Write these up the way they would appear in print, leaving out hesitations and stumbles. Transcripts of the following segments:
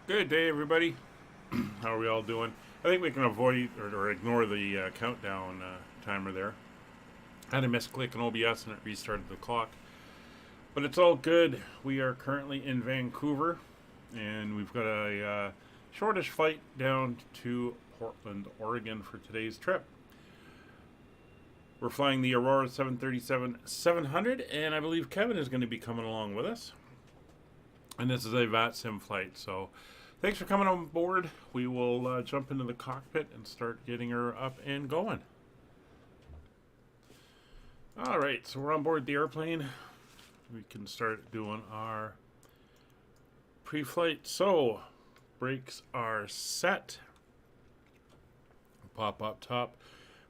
Good day, everybody. How are we all doing? I think we can avoid or ignore the countdown timer there. I had a misclick in OBS and it restarted the clock. But it's all good. We are currently in Vancouver, and we've got a shortish flight down to Portland, Oregon for today's trip. We're flying the Aurora 737-700, and I believe Kevin is going to be coming along with us. And this is a VATSIM flight, so thanks for coming on board. We will jump into the cockpit and start getting her up and going. Alright, so we're on board the airplane. We can start doing our pre-flight. So, brakes are set. Pop up top.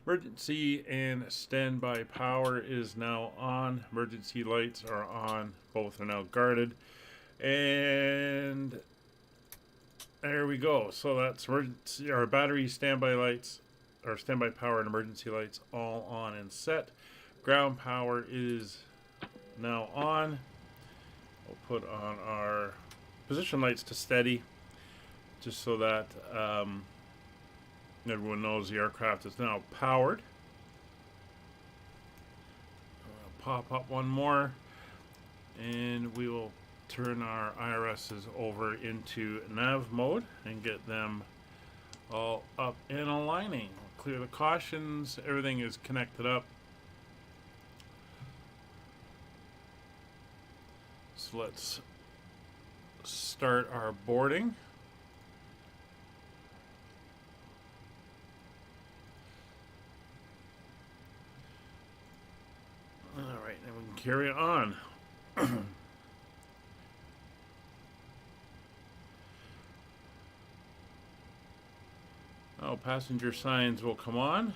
Emergency and standby power is now on. Emergency lights are on. Both are now guarded. And there we go. So that's emergency, our battery, standby lights, or standby power and emergency lights all on and set. Ground power is now on. We'll put on our position lights to steady, just so that everyone knows the aircraft is now powered. I'll pop up one more, and we will turn our IRSs over into nav mode and get them all up and aligning. We'll clear the cautions. Everything is connected up. So let's start our boarding. All right, then we can carry on. Oh, passenger signs will come on.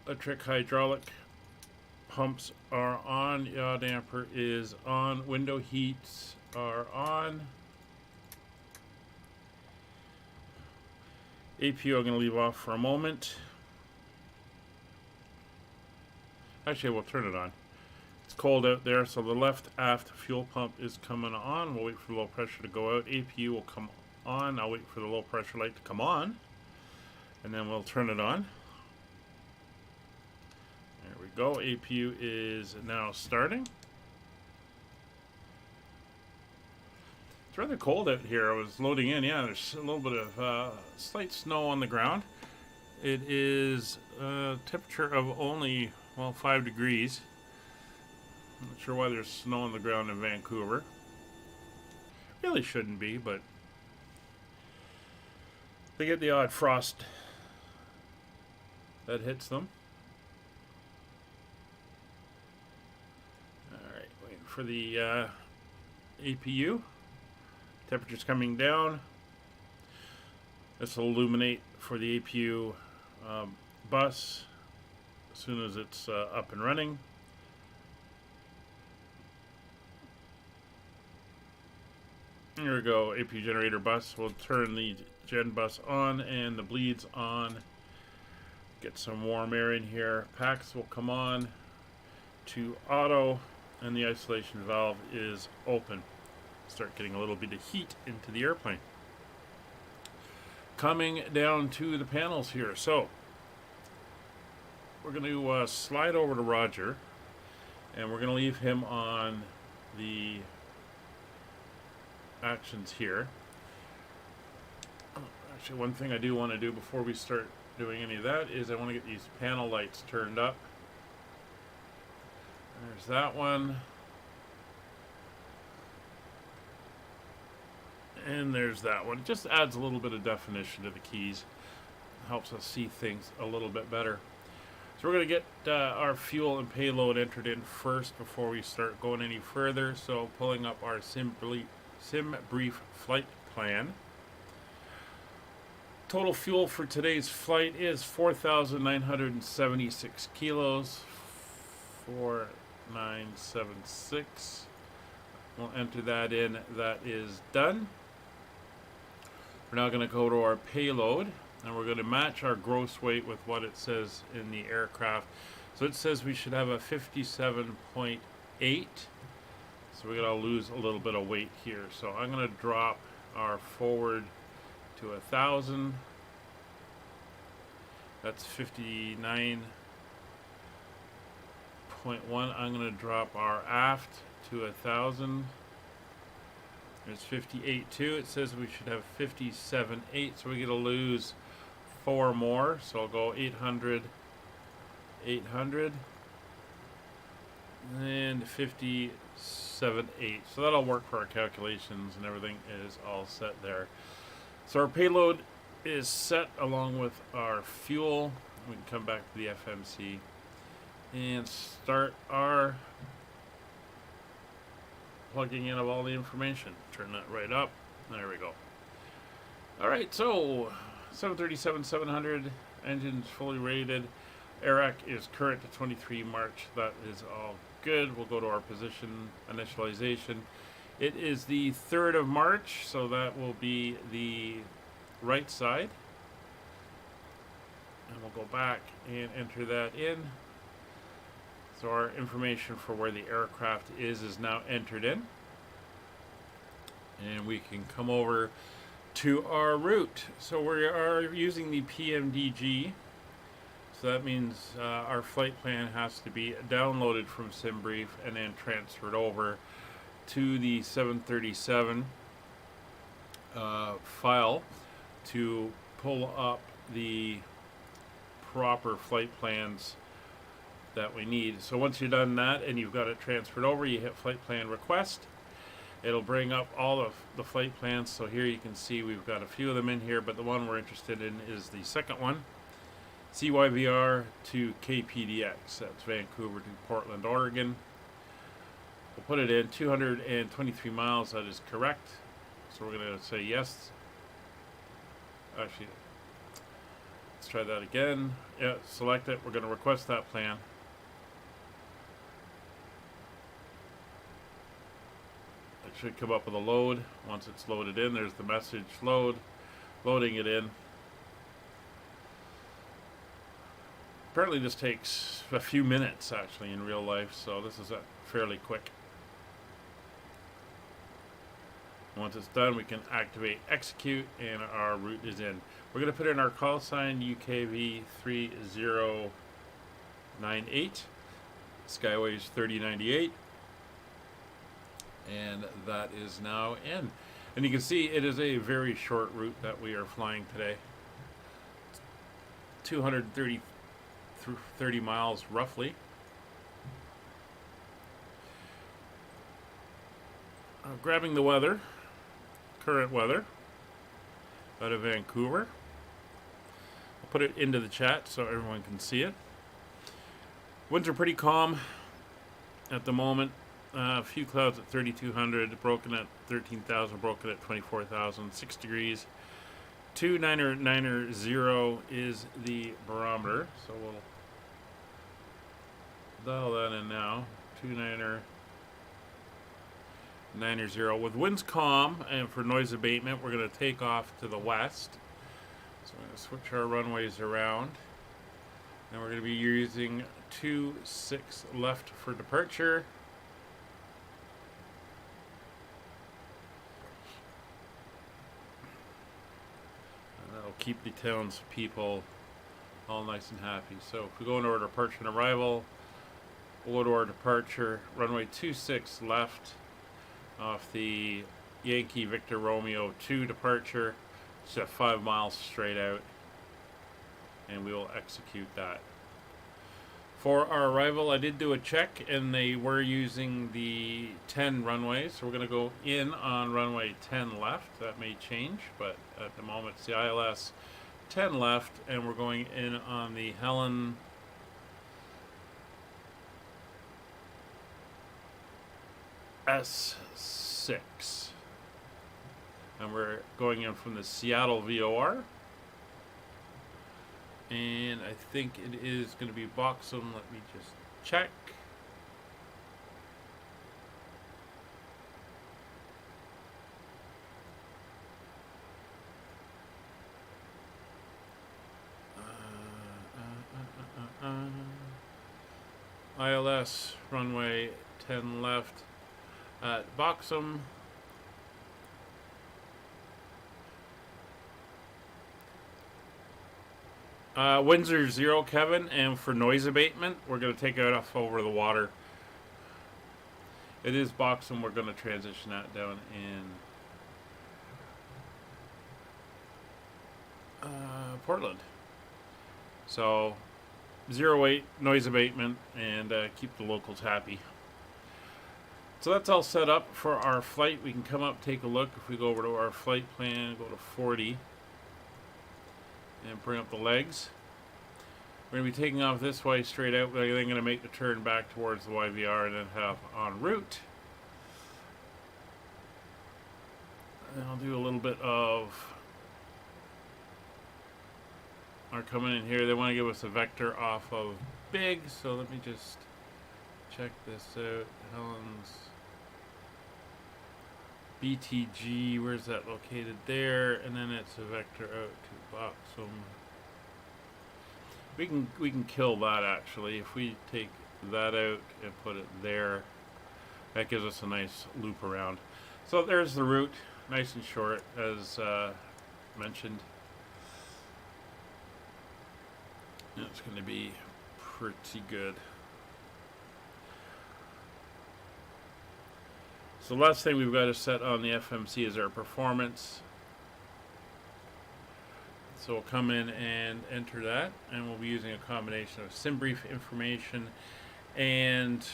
Electric hydraulic pumps are on. Yaw damper is on. Window heats are on. APU I'm going to leave off for a moment. Actually, we'll turn it on. It's cold out there, so the left aft fuel pump is coming on. We'll wait for low pressure to go out. APU will come on. I'll wait for the low pressure light to come on, and then we'll turn it on. There we go. APU is now starting. It's rather cold out here. I was loading in. Yeah, there's a little bit of slight snow on the ground. It is a temperature of only, well, 5 degrees. I'm not sure why there's snow on the ground in Vancouver. Really shouldn't be, but they get the odd frost that hits them. Alright, waiting for the APU. Temperature's coming down. This will illuminate for the APU bus as soon as it's up and running. Here we go, APU generator bus. We'll turn the gen bus on and the bleeds on. Get some warm air in here. Packs will come on to auto, and the isolation valve is open. Start getting a little bit of heat into the airplane. Coming down to the panels here. So we're going to slide over to Roger, and we're going to leave him on the actions here. Actually, one thing I do want to do before we start doing any of that is I want to get these panel lights turned up. There's that one. And there's that one. It just adds a little bit of definition to the keys. Helps us see things a little bit better. So we're going to get our fuel and payload entered in first before we start going any further. So pulling up our sim brief flight plan. Total fuel for today's flight is 4,976 kilos. 4,976. We'll enter that in. That is done. We're now going to go to our payload, and we're going to match our gross weight with what it says in the aircraft. So it says we should have a 57.8. So we're going to lose a little bit of weight here. So I'm going to drop our forward to 1,000. That's 59.1. I'm going to drop our aft to 1,000. There's 58.2. It says we should have 57.8. So we're going to lose 4 more. So I'll go 800, 800, and 57.8. So that'll work for our calculations, and everything is all set there. So our payload is set along with our fuel. We can come back to the FMC and start our plugging in of all the information. Turn that right up. There we go. Alright, so 737-700 engines fully rated. AIRAC is current to 23 March. That is all good. We'll go to our position initialization. It is the 3rd of March, so that will be the right side. And we'll go back and enter that in. So our information for where the aircraft is now entered in. And we can come over to our route. So we are using the PMDG. So that means our flight plan has to be downloaded from SimBrief and then transferred over to the 737 file to pull up the proper flight plans that we need. So once you've done that and you've got it transferred over, you hit flight plan request. It'll bring up all of the flight plans. So here you can see we've got a few of them in here, but the one we're interested in is the second one. CYVR to KPDX. That's Vancouver to Portland, Oregon. We'll put it in 223 miles. That is correct. So we're going to say yes. Actually, let's try that again. Yeah, select it. We're going to request that plan. It should come up with a load. Once it's loaded in, there's the message loading it in. Apparently this takes a few minutes actually in real life, so this is fairly quick. Once it's done, we can activate execute and our route is in. We're going to put in our call sign UKV 3098, Skyways 3098, and that is now in. And you can see it is a very short route that we are flying today. 230 miles roughly. Grabbing the weather, current weather out of Vancouver. I'll put it into the chat so everyone can see it. Winds are pretty calm at the moment. A few clouds at 3,200, broken at 13,000, broken at 24,000, 6 degrees. 2990 is the barometer, so we'll dial that in now. 2990 with winds calm, and for noise abatement we're going to take off to the west. So I'm going to switch our runways around, and we're going to be using 26 left for departure. Keep the townspeople all nice and happy. So if we go into our departure and arrival, we'll go to our departure, runway 26 left off the Yankee Victor Romeo 2 departure. It's at 5 miles straight out, and we will execute that. For our arrival, I did do a check, and they were using the 10 runways. So we're going to go in on runway 10 left. That may change, but at the moment it's the ILS 10 left, and we're going in on the Helen S6. And we're going in from the Seattle VOR. And I think it is going to be Boxham. Let me just check. ILS runway 10 left. Box them. Winds are 0, Kevin, and for noise abatement, we're going to take it off over the water. It is Boxham. We're going to transition that down in Portland. So 0.8 noise abatement and keep the locals happy. So that's all set up for our flight. We can come up, take a look. If we go over to our flight plan, go to 40 and bring up the legs. We're going to be taking off this way straight out. We're then going to make the turn back towards the YVR and then have en route. And I'll do a little bit of our coming in here. They want to give us a vector off of Big, so let me just check this out. Helen's BTG, where's that located there? And then it's a vector out to Boxham. We can kill that actually. If we take that out and put it there, that gives us a nice loop around. So there's the route, nice and short as mentioned. And it's going to be pretty good. So the last thing we've got to set on the FMC is our performance. So we'll come in and enter that, and we'll be using a combination of SimBrief information and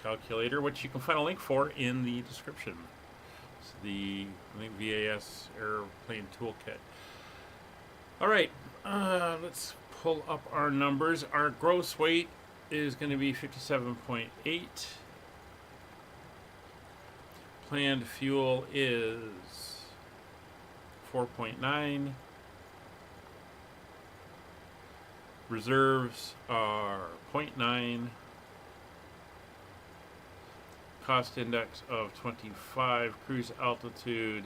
calculator, which you can find a link for in the description. It's the, I think, VAS airplane toolkit. All right, let's pull up our numbers. Our gross weight is going to be 57.8. Planned fuel is 4.9. Reserves are 0.9. Cost index of 25. Cruise altitude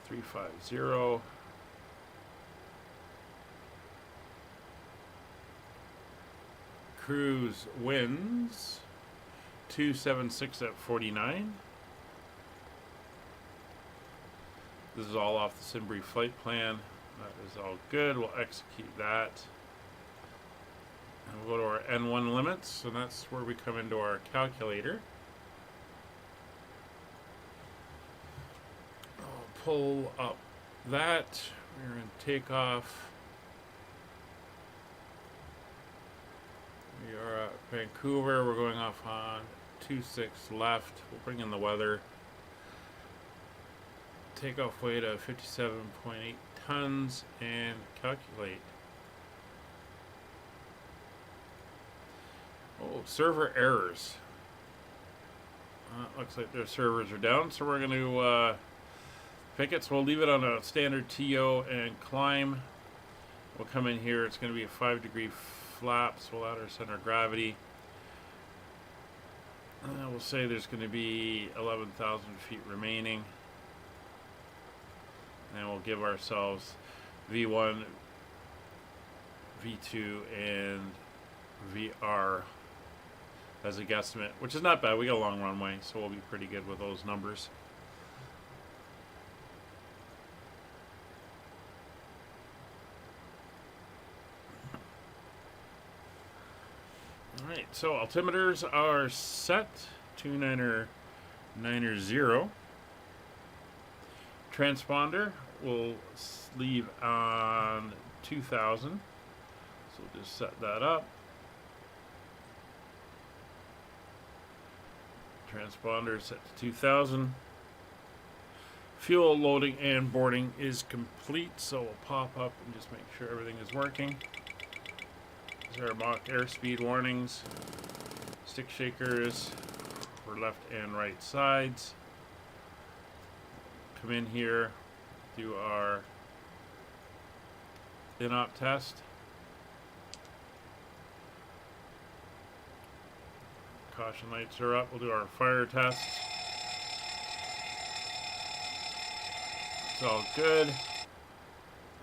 350. Cruise winds 276 at 49. This is all off the SimBrief flight plan. That is all good. We'll execute that. And we'll go to our N1 limits, and that's where we come into our calculator. I'll pull up that. We're in takeoff. We are at Vancouver. We're going off on 26 left. We'll bring in the weather. Takeoff weight of 57.8 tons and calculate. Oh, server errors. Looks like their servers are down, so we're going to pick it. So we'll leave it on a standard TO and climb. We'll come in here. It's going to be a 5-degree flaps. We'll add our center of gravity. We'll say there's going to be 11,000 feet remaining. And we'll give ourselves V1, V2, and VR as a guesstimate, which is not bad. We got a long runway, so we'll be pretty good with those numbers. Alright, so altimeters are set. 2990. Transponder will leave on 2000. So we'll just set that up. Transponder set to 2000. Fuel loading and boarding is complete, so we'll pop up and just make sure everything is working. These are our mock airspeed warnings. Stick shakers for left and right sides. Come in here, do our in-op test. Caution lights are up. We'll do our fire test. It's all good.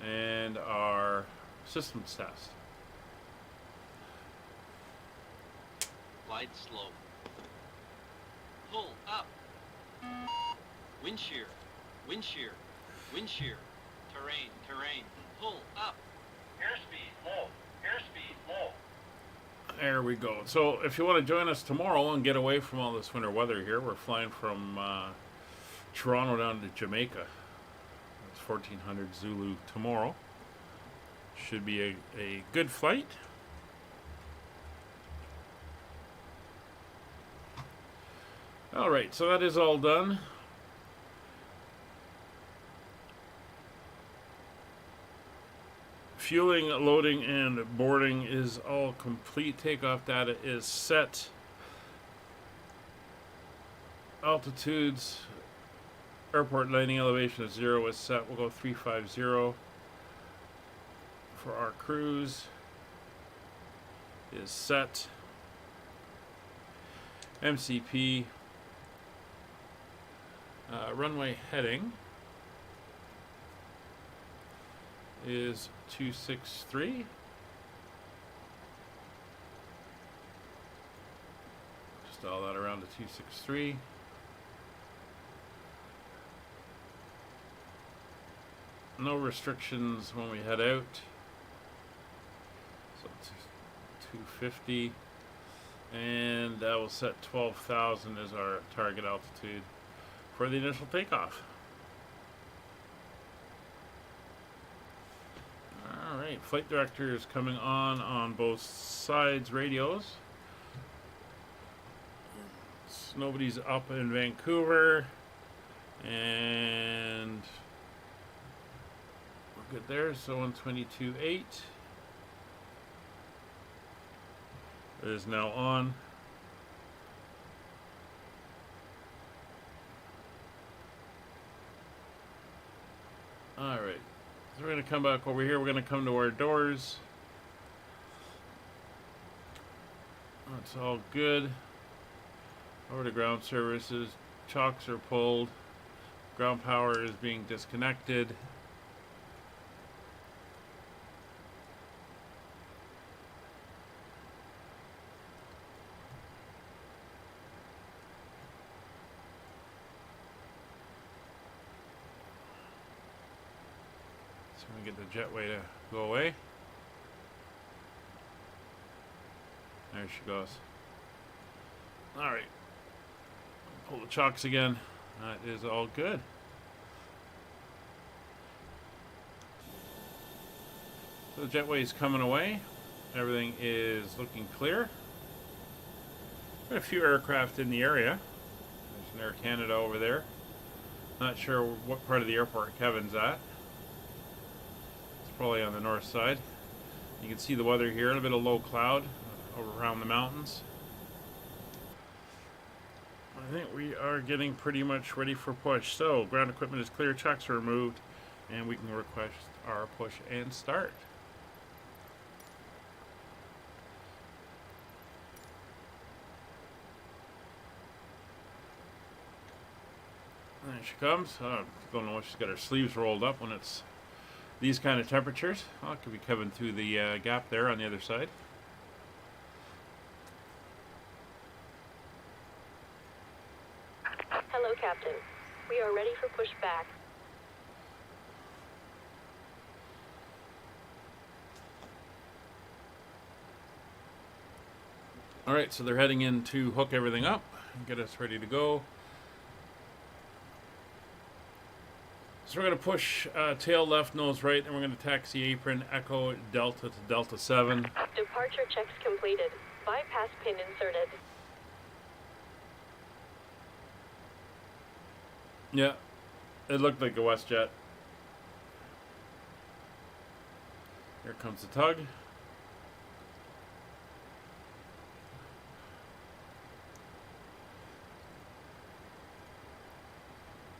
And our systems test. wide slope. Pull up. Wind shear, wind shear, wind shear. Terrain, terrain. Pull up. Airspeed low, airspeed low. There we go. So if you want to join us tomorrow and get away from all this winter weather here, we're flying from Toronto down to Jamaica. It's 1400 Zulu tomorrow. Should be a good flight. Alright, so that is all done. Fueling, loading, and boarding is all complete. Takeoff data is set. Altitudes, airport landing elevation of 0 is set. We'll go 350 for our cruise. Is set. MCP. Runway heading is 263. Just dial that around to 263. No restrictions when we head out. So 250. And that will set 12,000 as our target altitude for the initial takeoff. Alright, flight director is coming on both sides radios. So nobody's up in Vancouver. And we're good there, so 122.8 is now on. Alright, so we're going to come back over here. We're going to come to our doors. That's all good. Over to ground services. Chocks are pulled. Ground power is being disconnected. So we get the jetway to go away. There she goes. Alright. Pull the chocks again. That is all good. So the jetway is coming away. Everything is looking clear. Got a few aircraft in the area. There's an Air Canada over there. Not sure what part of the airport Kevin's at. It's probably on the north side. You can see the weather here, a little bit of low cloud over around the mountains. I think we are getting pretty much ready for push. So ground equipment is clear, chocks are removed, and we can request our push and start. There she comes. Don't know if she's got her sleeves rolled up when it's these kind of temperatures. Well, it could be coming through the gap there on the other side. Hello, Captain. We are ready for pushback. Alright, so they're heading in to hook everything up and get us ready to go. So we're going to push tail left, nose right, and we're going to taxi apron Echo Delta to Delta 7. Departure checks completed. Bypass pin inserted. Yeah, it looked like a WestJet. Here comes the tug.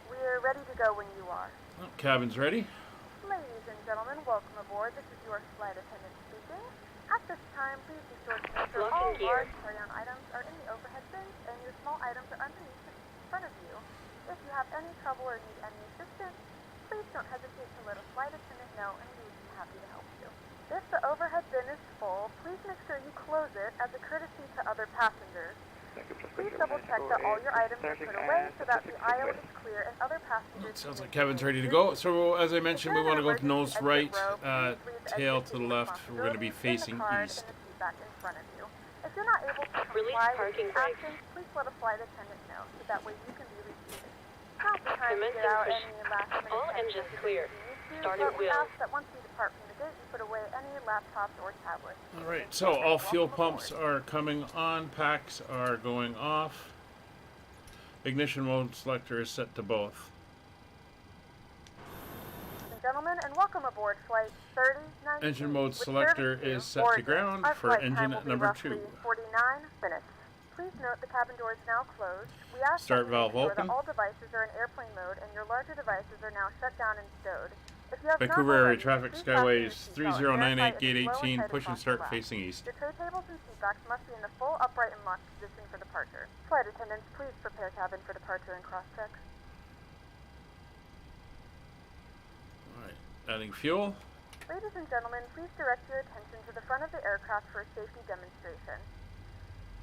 We're ready to go when you are. Oh, cabin's ready. Ladies and gentlemen, welcome aboard. This is your flight attendant speaking. At this time, please be sure to make sure all large carry-on items are in the overhead bins and your small items are underneath in front of you. If you have any trouble or need any assistance, please don't hesitate to let a flight attendant know and we would be happy to help you. If the overhead bin is full, please make sure you close it as a courtesy to other passengers. Please double check that all your items are put away so that the aisle is clear and other passengers. It sounds like Kevin's ready to go. So as I mentioned, we want to go to nose right, tail to the left. We're going to be facing east. If you're not able to Release comply with parking these brake. actions, please let a flight attendant know so that way you can be reseated. Now's the time to Commencing get out push. any last-minute All text engines messages clear. you need to, Start but at we wheel. ask that once you depart from the gate, you put away any laptops or tablets. All right, so all fuel pumps are coming on, packs are going off. Ignition mode selector is set to both. Ladies and gentlemen, and welcome aboard flight 3019. Engine mode with selector service is set to Oregon. ground Our for flight engine time will at be number roughly 2. 49 minutes. Please note the cabin door is now closed. We ask Start that you make valve sure open. that all devices are in airplane mode and your larger devices are now shut down and stowed. If you have not Vancouver area already, traffic please fasten your Skyways seatbelt. 3098 Verify gate it is low and 18, tight push and across start the lap. facing east. Your tray tables and seatbacks must be in the full upright and locked position for departure. Flight attendants, please prepare cabin for departure and cross-check. Alright, adding fuel. Ladies and gentlemen, please direct your attention to the front of the aircraft for a safety demonstration.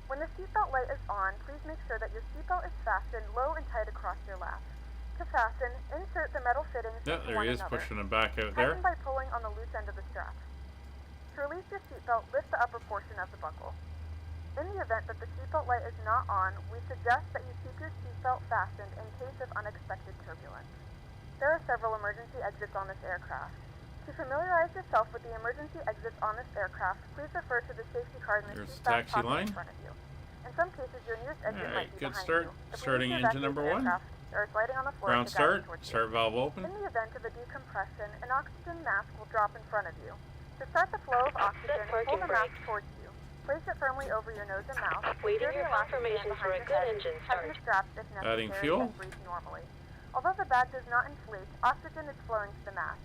When the seatbelt light is on, please make sure that your seatbelt is fastened low and tight across your lap. To fasten, insert the metal fittings Yeah, into there one he is, another. pushing him back out there. Tighten by pulling on the loose end of the strap. To release your seatbelt, lift the upper portion of the buckle. In the event that the seatbelt light is not on, we suggest that you keep your seatbelt fastened in case of unexpected turbulence. There are several emergency exits on this aircraft. To familiarize yourself with the emergency exits on this aircraft, please refer to the safety card in the There's the seatback taxi pocket line. in front of you. In some cases, your nearest exit Alright, might be good behind start. you. If we Starting need to engine evacuate number the 1. aircraft, there is lighting on the floor Ground to guide you start. towards the Start valve open. In the event of a decompression, an oxygen mask will drop in front of you. To start the flow of oxygen, parking pull the mask brake. towards you. Place it firmly over your nose and mouth. Waiting Secure your mask and confirmation stand for a behind good your head. engine Tighten the start. straps if necessary Adding fuel. and breathe normally. Although the bag does not inflate, oxygen is flowing to the mask.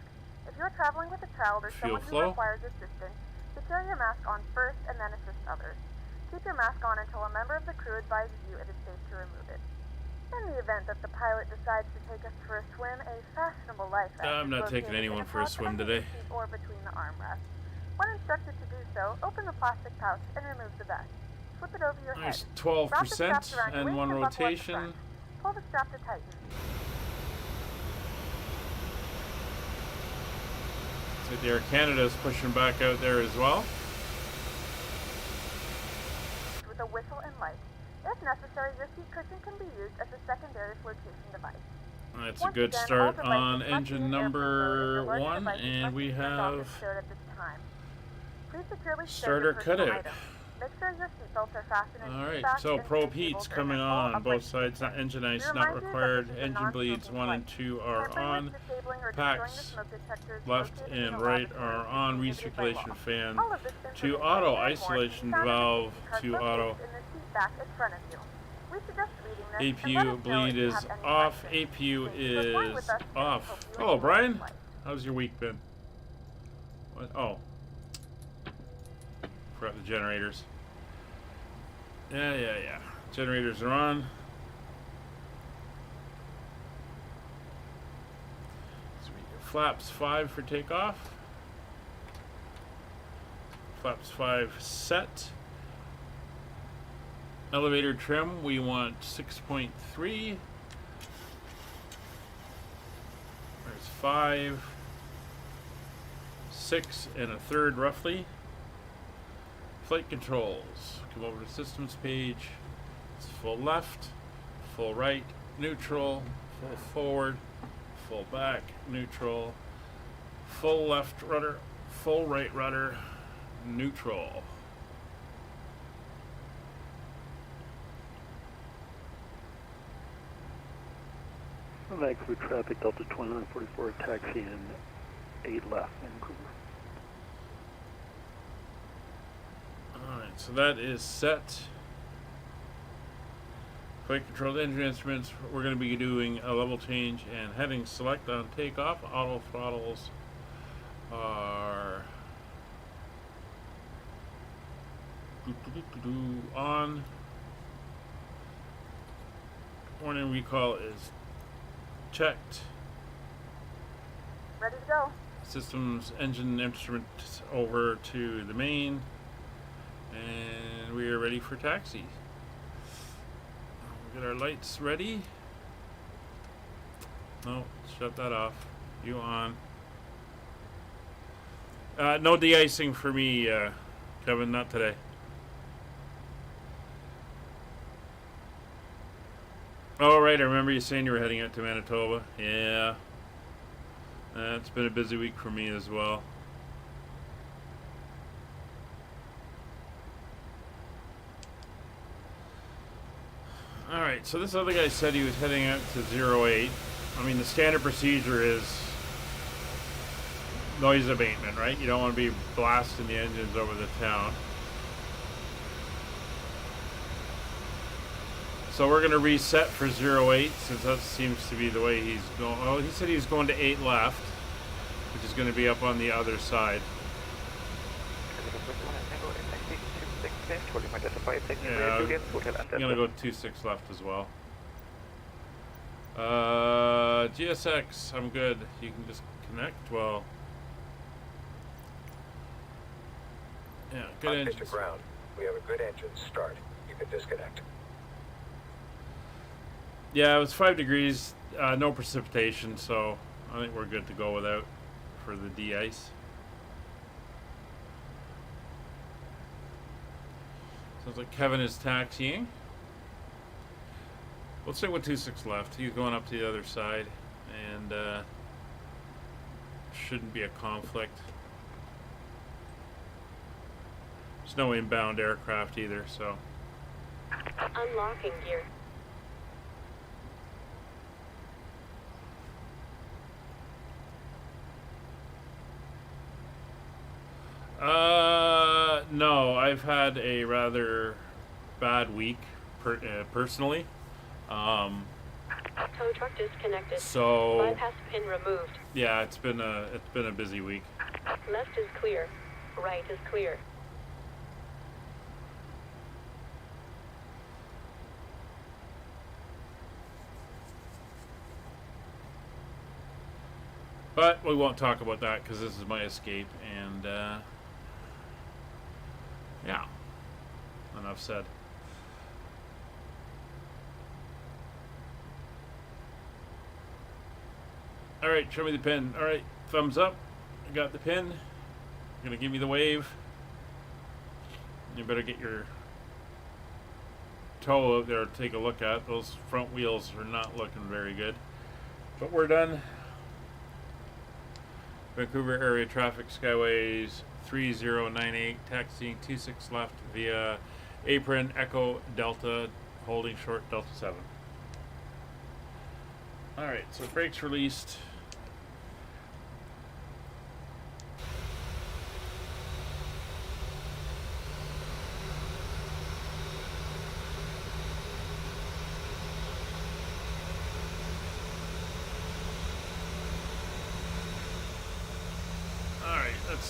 If you are traveling with a child or Fuel someone flow. who requires assistance, secure your mask on first and then assist others. Keep your mask on until a member of the crew advises you it is safe to remove it. In the event that the pilot decides to take us for a swim, a fashionable life vest I'm is not taking located anyone in a for a pouch swim under today. the seat or between the armrests. When instructed to do so, open the plastic pouch and remove the vest. Slip it over your There's head. 12% Wrap the straps around your and waist one and buckle at the rotation. front. Pull the strap to tighten. So Air Canada's pushing back out there as well. With a whistle and light. If necessary, your seat cushion can be used as a secondary flotation device. That's a Once good again, all start devices on must be engine in airplane number mode, and your larger 1, devices and must we be turned off have and stowed at this time. Please securely stow starter your personal cutout. items. Make sure your seatbelts are fastened in Alright, seatbacks so and probe tray heat's tables are in coming their full on upright both sides. position. Engine ice We not remind you that required. this is a Engine bleeds non-smoking 1 and flight. 2 are Tampering on. with, disabling, or destroying the Packs smoke detectors left located in and the right laboratory are is on. prohibited by law. Recirculation fan All of this to information auto. and more can be Isolation found in the valve safety card to located auto. in the seat back in front of you. We suggest reading this and let APU us know if bleed you is have any off. questions. APU Thank you for flying is with us, and we off. hope you Hello, enjoy Brian. the flight. How's your week been? What? Oh. Forgot the generators. Yeah. Generators are on. So we get flaps 5 for takeoff. Flaps 5 set. Elevator trim, we want 6.3. There's 5, 6 and a third roughly. Flight controls. Come over to systems page. It's full left, full right, neutral, full forward, full back, neutral, full left rudder, full right rudder, neutral. Vancouver traffic, Delta 2944, taxi in 8 left, Vancouver. Alright, so that is set. Flight controlled engine instruments, we're going to be doing a level change and heading select on takeoff. Auto throttles are on. Warning recall is checked. Ready to go. systems, engine, instruments over to the main, and we are ready for taxi. We'll get our lights ready. No, shut that off. You on. No de-icing for me, Kevin, not today. Oh, right, I remember you saying you were heading out to Manitoba. Yeah. It's been a busy week for me as well. Alright, so this other guy said he was heading out to 08. I mean, the standard procedure is noise abatement, right? You don't want to be blasting the engines over the town. So we're going to reset for 08 since that seems to be the way he's going. Oh, he said he was going to 8 left, which is going to be up on the other side. Yeah, I'm going to go 26 left as well. GSX, I'm good. You can just connect. Well, yeah, good engine. To ground. We have a good engine start. You can disconnect. Yeah, it was 5 degrees, no precipitation, so I think we're good to go without for the de-ice. Sounds like Kevin is taxiing. We'll stick with 26 left. He's going up to the other side, and shouldn't be a conflict. There's no inbound aircraft either, so. Unlocking gear. No, I've had a rather bad week personally. Tow truck disconnected. So Bypass pin removed. yeah, it's been a busy week. Left is clear. Right is clear. But we won't talk about that because this is my escape, and yeah, enough said. All right, show me the pin. All right, thumbs up. I got the pin. You're gonna give me the wave. You better get your toe out there to take a look at. Those front wheels are not looking very good. But we're done. Vancouver area traffic, Skyways 3098, taxiing 26 left via apron, Echo Delta, holding short Delta 7. Alright, so brakes released.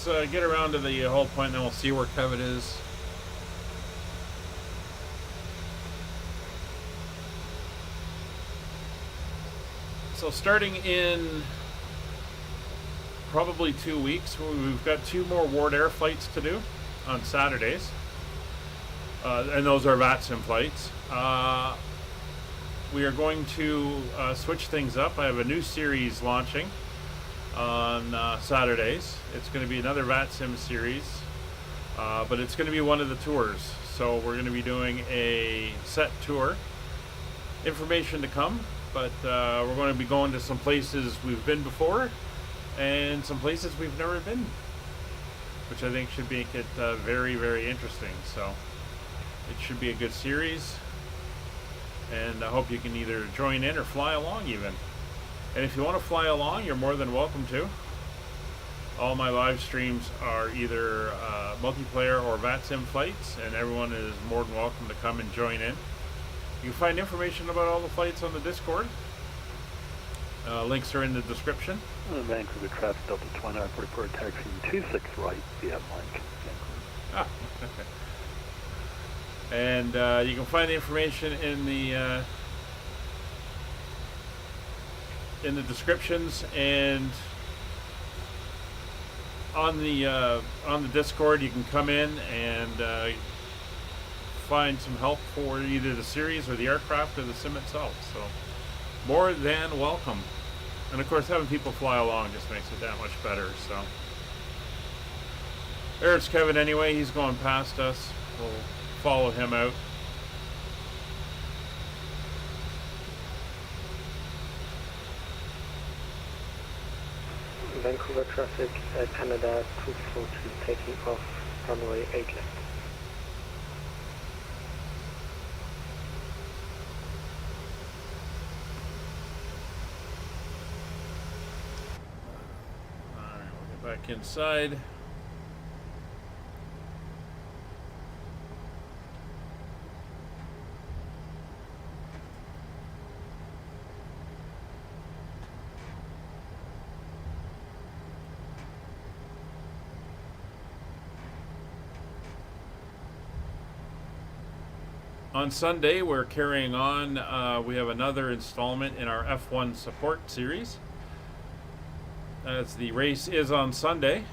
Let's get around to the whole point, and then we'll see where Kevin is. So starting in probably 2 weeks, we've got 2 more Ward Air flights to do on Saturdays. And those are VATSIM flights. We are going to switch things up. I have a new series launching on Saturdays. It's going to be another VATSIM series, but it's going to be one of the tours. So we're going to be doing a set tour. Information to come, but we're going to be going to some places we've been before and some places we've never been, which I think should make it very, very interesting. So it should be a good series, and I hope you can either join in or fly along even. And if you want to fly along, you're more than welcome to. All my live streams are either multiplayer or VATSIM flights, and everyone is more than welcome to come and join in. You can find information about all the flights on the Discord. Links are in the description. Vancouver traffic, Delta 2944, taxiing 26 right via Mike. Ah, and you can find the information in the descriptions, and on the Discord, you can come in and find some help for either the series or the aircraft or the sim itself. So more than welcome. And of course, having people fly along just makes it that much better. So there's Kevin anyway. He's going past us. We'll follow him out. Vancouver traffic, Canada 242 taking off runway 8 left. Alright, we'll get back inside. On Sunday, we're carrying on. We have another installment in our F1 support series. As the race is on Sunday,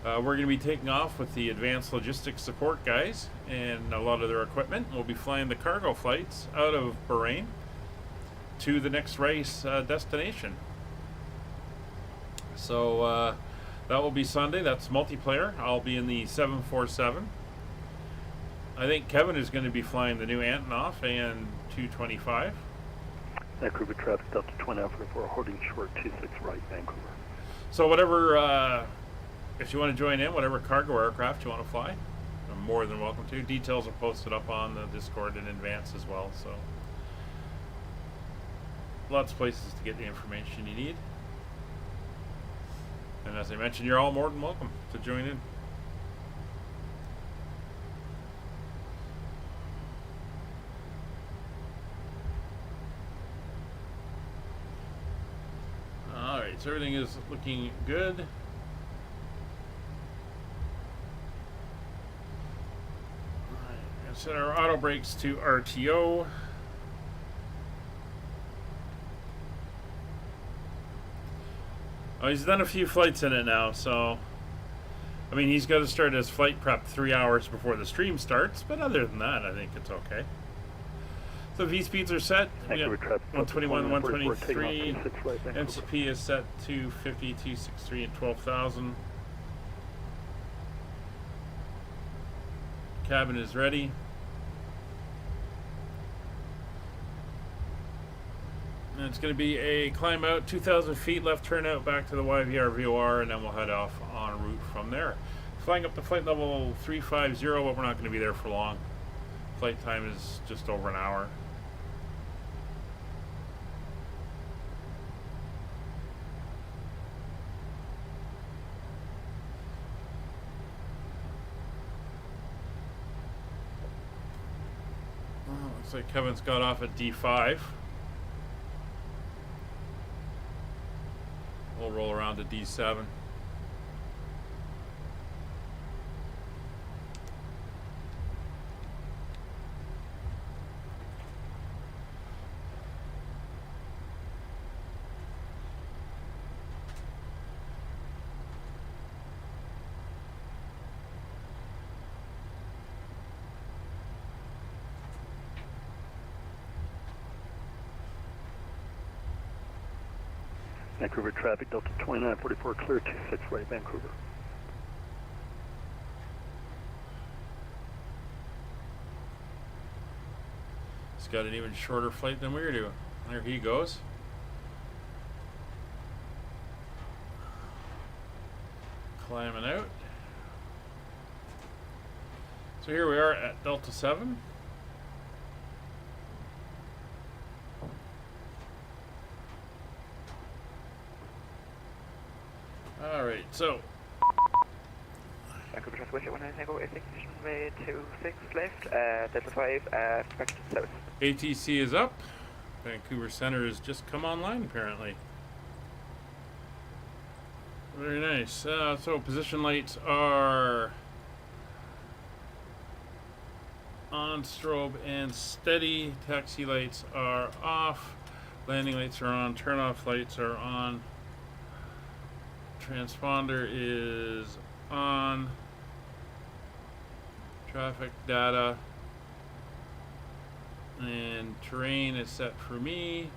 we're going to be taking off with the advanced logistics support guys and a lot of their equipment. We'll be flying the cargo flights out of Bahrain to the next race destination. So that will be Sunday. That's multiplayer. I'll be in the 747. I think Kevin is going to be flying the new Antonov and 225. Vancouver traffic, Delta 2944, holding short 26 right, Vancouver. So whatever, if you want to join in, whatever cargo aircraft you want to fly, you're more than welcome to. Details are posted up on the Discord in advance as well. So lots of places to get the information you need. And as I mentioned, you're all more than welcome to join in. Alright, so everything is looking good. Alright, and set our auto brakes to RTO. Oh, he's done a few flights in it now, so I mean, he's got to start his flight prep 3 hours before the stream starts, but other than that, I think it's okay. So V speeds are set. We got 121, 123. MCP is set to 50, 263, and 12,000. Cabin is ready. And it's going to be a climb out, 2,000 feet, left turn out back to the YVR VOR, and then we'll head off en route from there. Flying up to flight level 350, but we're not going to be there for long. Flight time is just over an hour. Looks like Kevin's got off at D5. We'll roll around to D7. Vancouver traffic, Delta 2944, clear 26 right, Vancouver. He's got an even shorter flight than we were doing. There he goes. Climbing out. So here we are at Delta 7. Alright, so Vancouver traffic, West 19 Tango, execution way 26 left, Delta 5, expected south. ATC is up. Vancouver Center has just come online, apparently. Very nice. So position lights are on, strobe and steady. Taxi lights are off. Landing lights are on. Turn off lights are on. Transponder is on. Traffic data. And terrain is set for me.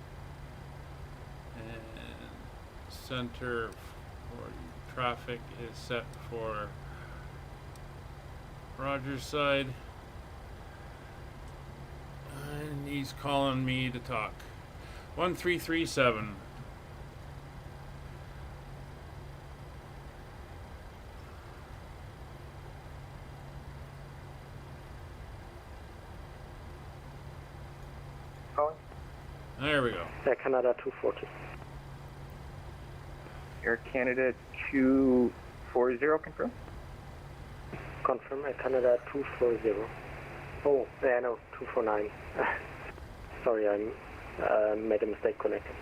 And center for traffic is set for Roger's side. And he's calling me to talk. 1337. Calling. There we go. Canada 240. Air Canada 240, confirm. Confirm, Canada 240. Oh, yeah, no, 249. Sorry, I made a mistake connecting.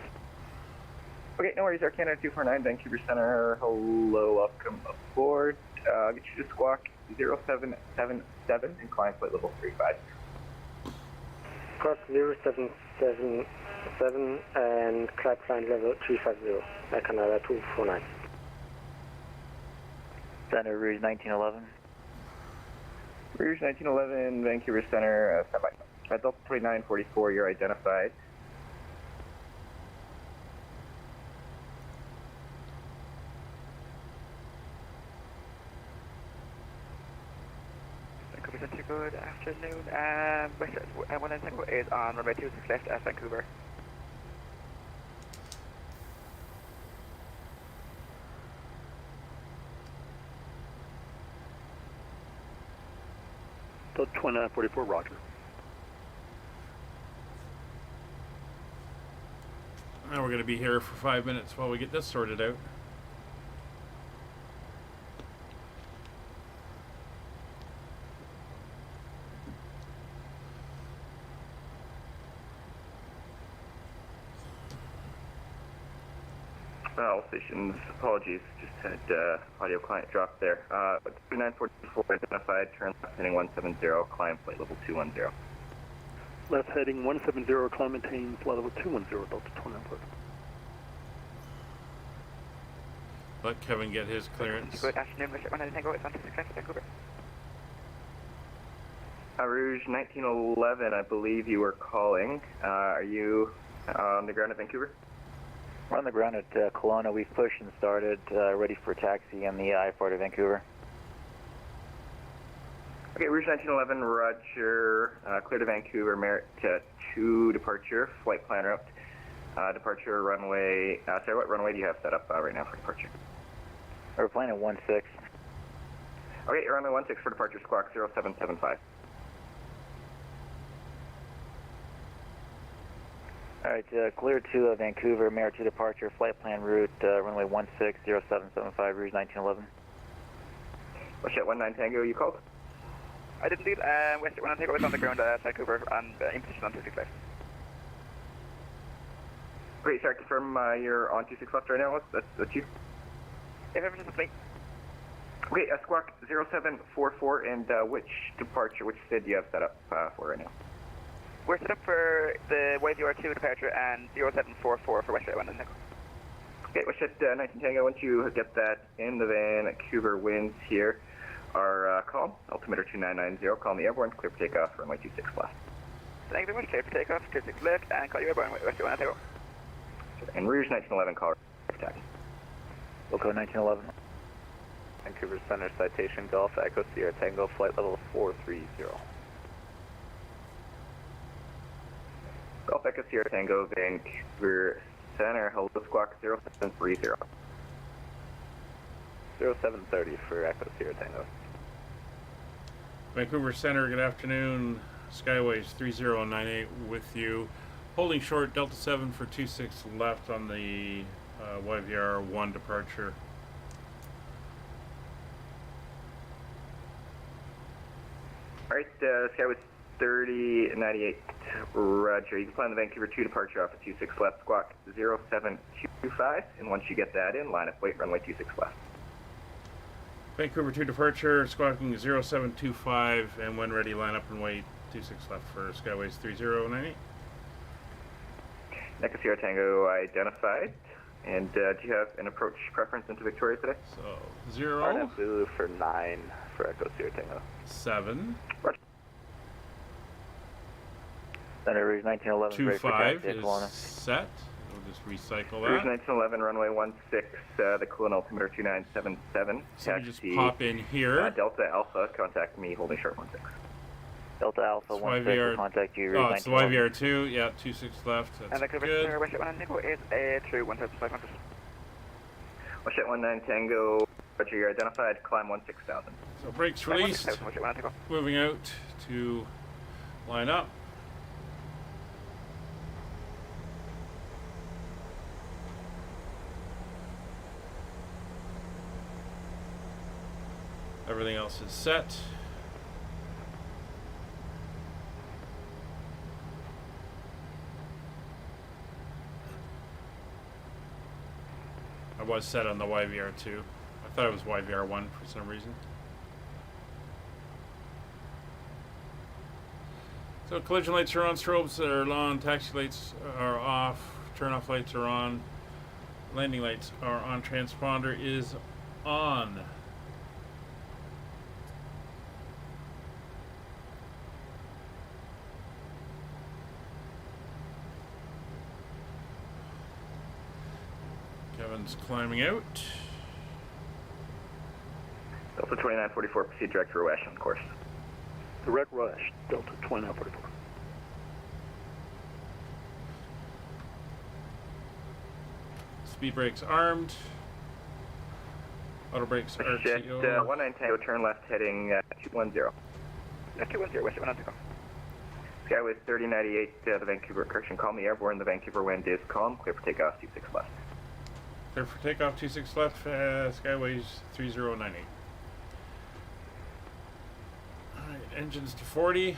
Okay, no worries. Air Canada 249, Vancouver Center. Hello, welcome aboard. I'll get you to squawk 0777 and climb flight level 35. Cross 0777 and climb flight level 350. Canada 249. Center Rouge 1911. Rouge 1911, Vancouver Center, standby. Delta 2944, you're identified. Vancouver Center, good afternoon. One Tango is on runway 26 left at Vancouver. Delta 2944, Roger. Now we're going to be here for 5 minutes while we get this sorted out. All stations, apologies, just had audio client drop there. 2944 identified, turn left heading 170, climb flight level 210. Left heading 170, climb maintain flight level 210, Delta 2944. Let Kevin get his clearance. Good afternoon, Mr. One Tango is on 26 left at Vancouver. Rouge 1911, I believe you were calling. Are you on the ground at Vancouver? We're on the ground at Kelowna. We've pushed and started, ready for taxi on the I-4 to Vancouver. Okay, Rouge 1911, Roger. Clear to Vancouver, Merit 2 departure, flight plan route. Departure runway, sorry, what runway do you have set up right now for departure? We're flying at 16. Okay, you're runway 16 for departure, squawk 0775. Alright, clear to Vancouver, Merit 2 departure, flight plan route, runway 160775, Rouge 1911. Westjet 19 Tango, you called? I did indeed. Westjet 19 Tango is on the ground at Vancouver and in position on 26 left. Great, sorry, confirm you're on 26 left right now. That's you? If everything's with me. Okay, squawk 0744 and which departure, which SID do you have set up for right now? We're set up for the YVR 2 departure and 0744 for Westjet 19 Tango. Okay, Westjet 19 Tango, once you get that in the Vancouver winds here are calm. Altimeter 2990, call me airborne, clear for takeoff, runway 26 left. Thank you very much, clear for takeoff, 26 left, and call you airborne, Westjet 19 Tango. And Rouge 1911, call attack. Wilco 1911. Vancouver Center, citation Golf, Echo Sierra Tango, flight level 430. Golf Echo Sierra Tango, Vancouver Center, hello, squawk 0730. 0730 for Echo Sierra Tango. Vancouver Center, good afternoon. Skyways 3098 with you. Holding short, Delta 7 for 26 left on the YVR 1 departure. Alright, Skyways 3098, Roger. You can plan the Vancouver 2 departure off at 26 left, squawk 0725, and once you get that in, line up, wait, runway 26 left. Vancouver 2 departure, squawking 0725, and when ready, line up and wait 26 left for Skyways 3098. Echo Sierra Tango identified. And do you have an approach preference into Victoria today? So 0, RNF Zulu for 9 for Echo Sierra Tango. 7, Roger. Thunder Rouge 1911 2, ready for 5 taxi, is Kelowna. set. We'll just recycle Rouge that. 1911, runway 16, the Kelowna altimeter 2977. So we just Taxi pop in here. Delta Alpha, contact me holding short 16. Delta Alpha It's 16 YVR will contact you. Oh, Rouge it's the 1911. YVR2. Yeah, 26 left. That's good. West 1 Nickel is a true 13500. West 19 Tango, Roger, you're identified, climb 16,000. So brakes released. Moving out to line up. Everything else is set. I was set on the YVR2. I thought it was YVR1 for some reason. So collision lights are on, strobes are on, taxi lights are off, turn-off lights are on, landing lights are on, transponder is on. Kevin's climbing out. Delta 2944, proceed direct to Rush on course. Direct rush, Delta 2944. Speed brakes armed. Auto brakes Jet RTO. 19 Tango, turn left heading 210. 210, West 1 Nickel. Skyway 3098, the Vancouver, correction, call me airborne, the Vancouver wind is calm, clear for takeoff, 26 left. Clear for takeoff, 26 left, Skyways 3098. Alright, engines to 40.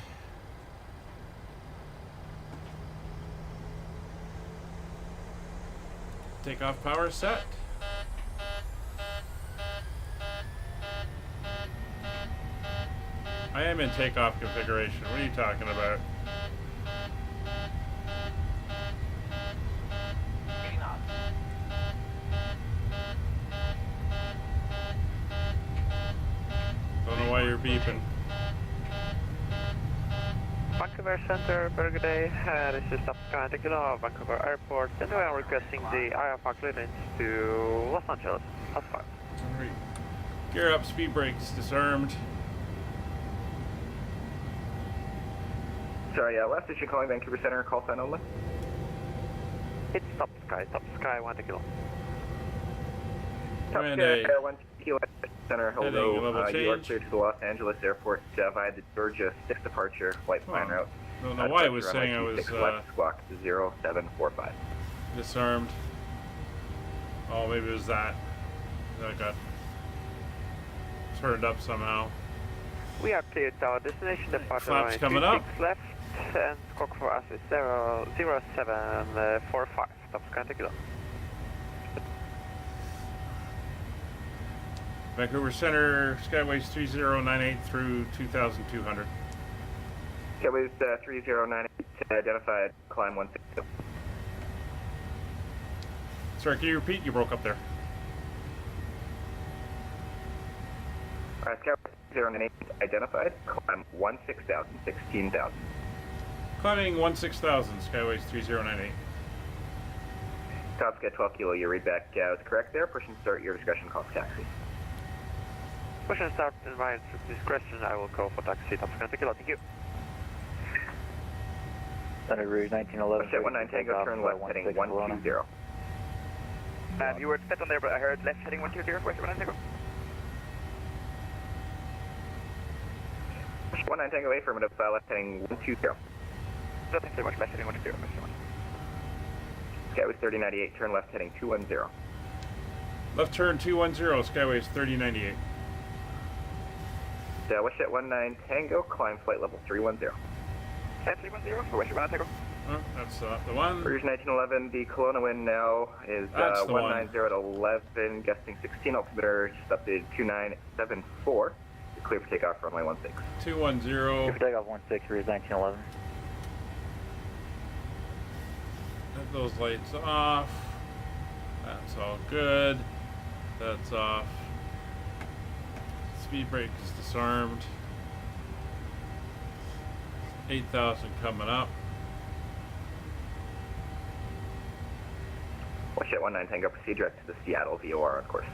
Takeoff power set. I am in takeoff configuration. What are you talking about? Don't know why you're beeping. Vancouver Center, very good day. This is Captain Kilo, Vancouver Airport, and we are requesting the IFR clearance to Los Angeles. That's fine. Alright. Gear up, speed brakes disarmed. Sorry, last station calling Vancouver Center, call sign only. It's top sky 1 kilo. Top Command Sky, A. 1 Kilo Center, Heading hello, level you are change. cleared to the Los Angeles Airport via the Georgia 6 departure flight plan route. Don't know why it was saying I was left, squawk 0745. disarmed. Oh, maybe it was that. That got turned up somehow. We are cleared to our destination departure Flaps line coming 26 up. left, and squawk for us is 0745. Top sky kilo. Vancouver Center, Skyways 3098 through 2200. Skyways 3098, identified, climb 16. Sorry, can you repeat? You broke up there. Skyways 098, identified, climb 16,000, 16,000. Climbing 16,000, Skyways 3098. Top Sky 12 Kilo, your readback was correct there. Push and start your discretion, calls taxi. Push and start in my discretion. I will call for taxi. Top sky kilo. Thank you. Thunder Rouge 1911. Set 19 Tango, turn left heading 120. You were set on there, but I heard left heading 120, West 1 Nickel. 19 Tango, affirmative, left heading 120. Nothing so much, left heading 120, West 1. Skyway 3098, turn left heading 210. Left turn 210, Skyways 3098. West 19 Tango, climb flight level 310. 310 for West 1 Nickel. Oh, that's the one. Rouge 1911, the Kelowna wind now is That's the one. 190 at 11, gusting 16, altimeter just updated 2974. You're clear for takeoff, runway 16. 210. For takeoff 16, Rouge 1911. Have those lights off. That's all good. That's off. Speed brake is disarmed. 8,000 coming up. Watch at 19 Tango, proceed direct to the Seattle VOR on course.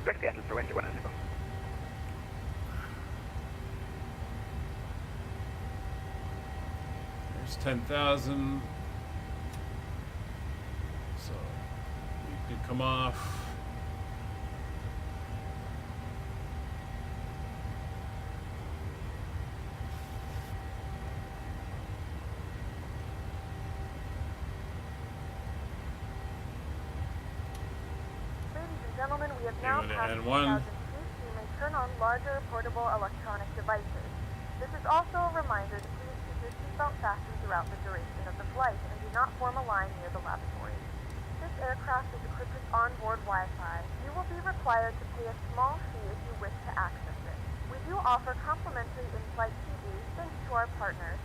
Direct Seattle for Windsor 19 Tango. There's 10,000. So we can come off. Gentlemen, we have now passed 2,000 feet. You may turn on larger portable electronic devices. This is also a reminder to please keep your seatbelt fastened throughout the duration of the flight and do not form a line near the lavatory. This aircraft is equipped with onboard Wi-Fi. You will be required to pay a small fee if you wish to access it. We do offer complimentary in-flight TV thanks to our partners.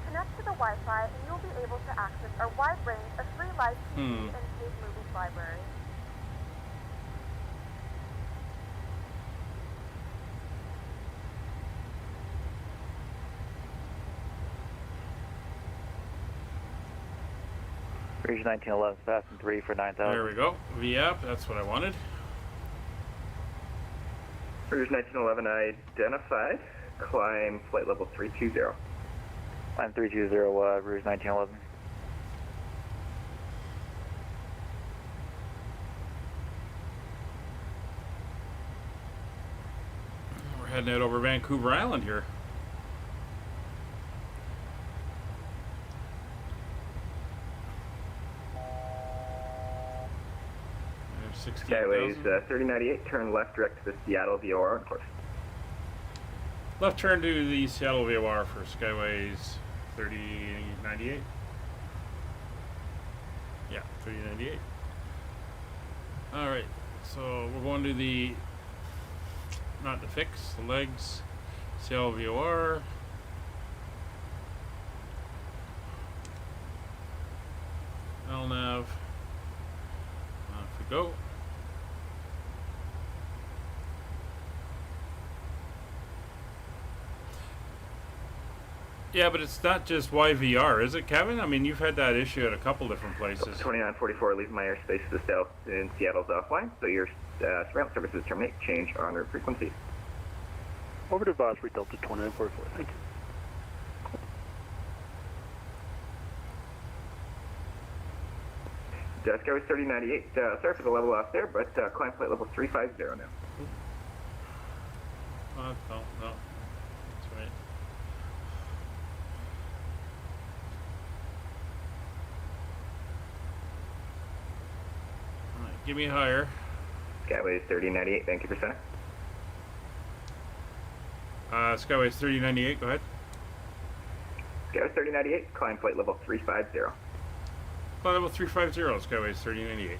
Connect to the Wi-Fi and you'll be able to access our wide range of free live TV and paid movies library. Region 1911, fasten 3 for 9,000. There we go. V up. That's what I wanted. Rouge 1911 identified. Climb flight level 320. Climb 320, Rouge 1911. We're heading out over Vancouver Island here. Skyways 3098, turn left direct to the Seattle VOR on course. Left turn to the Seattle VOR for Skyways 3098. Yeah, 3098. Alright, so we're going to the, not the fix, the legs, Seattle VOR. LNAV. Off we go. Yeah, but it's not just YVR, is it, Kevin? I mean, you've had that issue at a couple different places. 2944, leave my airspace to the south in Seattle's offline, so your surveillance services terminate, change en route frequency. Over to Vosbury Delta 2944, thank you. Skyway 3098, sorry for the level off there, but climb flight level 350 now. No, that's right. Alright, give me higher. Skyways 3098, thank you for center. Skyways 3098, go ahead. Skyways 3098, climb flight level 350. Flight level 350, Skyways 3098.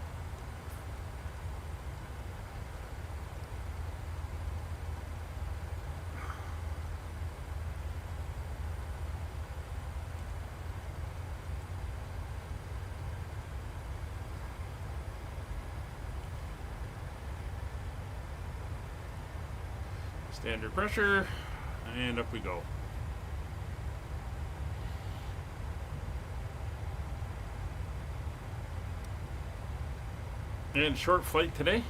Standard pressure, and up we go. And short flight today.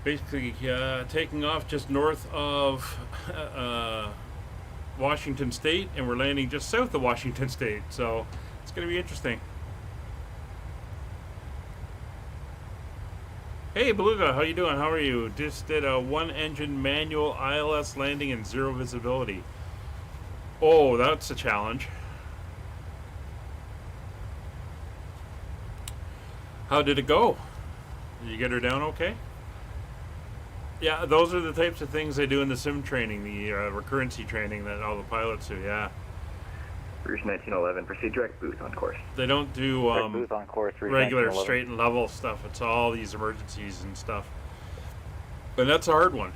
Basically taking off just north of Washington State, and we're landing just south of Washington State, so it's going to be interesting. Hey Beluga, how you doing? How are you? Just did a one-engine manual ILS landing and zero visibility. Oh, that's a challenge. How did it go? Did you get her down okay? Yeah, those are the types of things they do in the sim training, the recurrency training that all the pilots do, yeah. Rouge 1911, proceed direct booth on course. They don't do booth on course, regular straight and level stuff. It's all these emergencies and stuff. And that's a hard one.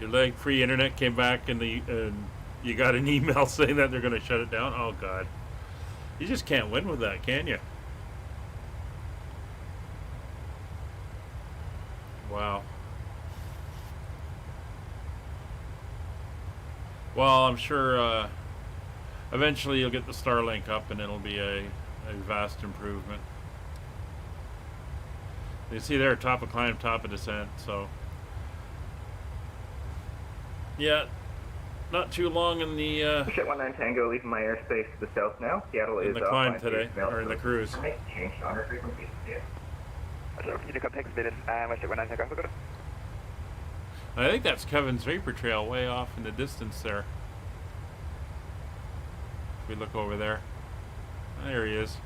Your leg free internet came back and you got an email saying that they're going to shut it down. Oh God, you just can't win with that, can you? Wow. Well, I'm sure eventually you'll get the Starlink up and it'll be a vast improvement. You see there, top of climb, top of descent, so yeah, not too long in the Pushback 19 Tango, leaving my airspace to the south now. Seattle is in the climb today, or in the cruise. Change honor frequency. Yeah. Unicom takes bid and West 19 Tango, go. I think that's Kevin's vapor trail way off in the distance there. If we look over there, there he is.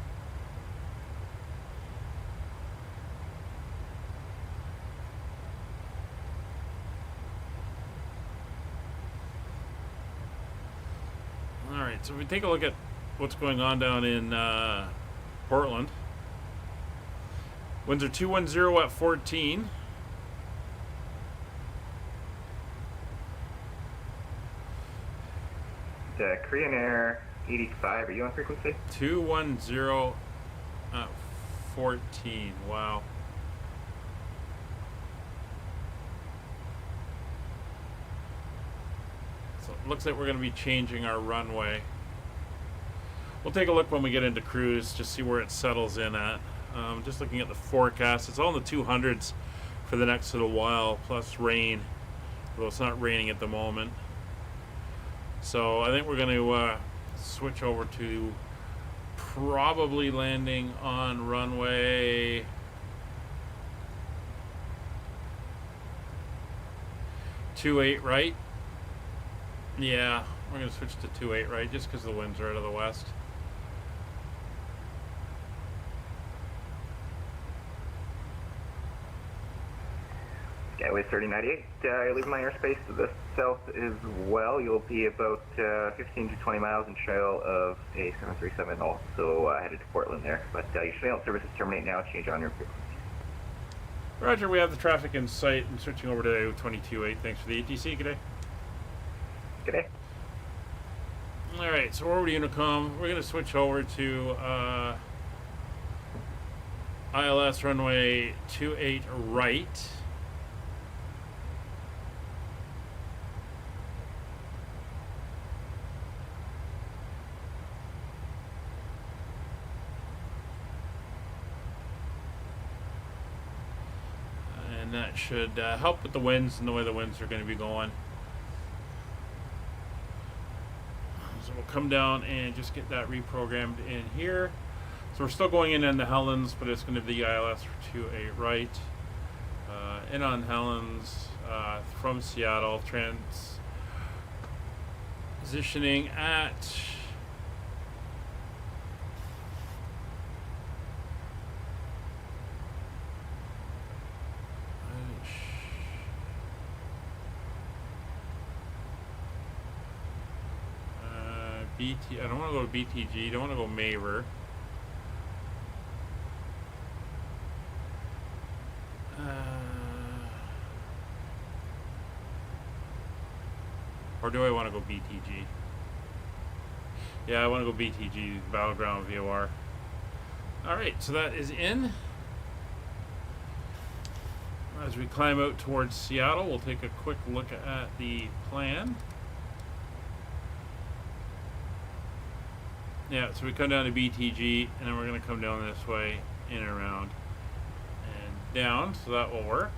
Alright, so if we take a look at what's going on down in Portland. Winds are 210 at 14. Korean Air 85, are you on frequency? 210 at 14. Wow. So it looks like we're going to be changing our runway. We'll take a look when we get into cruise, just see where it settles in at. Just looking at the forecast, it's all in the 200s for the next little while, plus rain, although it's not raining at the moment. So I think we're going to switch over to probably landing on runway 28 right. Yeah, we're going to switch to 28 right just because the winds are out of the west. Skyway 3098, you're leaving my airspace to the south as well. You'll be about 15 to 20 miles in trail of a 737, also headed to Portland there. But you should be able to services terminate now, change on your frequency. Roger, we have the traffic in sight and switching over to 22.8. Thanks for the ATC. G'day. G'day. Alright, so we're over to Unicom. We're going to switch over to ILS runway 28 right. And that should help with the winds and the way the winds are going to be going. So we'll come down and just get that reprogrammed in here. So we're still going in the Helens, but it's going to be ILS 28 right. In on Helens from Seattle, transitioning at BT. I don't want to go to BTG. Don't want to go Maver. Or do I want to go BTG? Yeah, I want to go BTG, Battleground VOR. Alright, so that is in. As we climb out towards Seattle, we'll take a quick look at the plan. Yeah, so we come down to BTG, and then we're going to come down this way, in and around, and down, so that will work.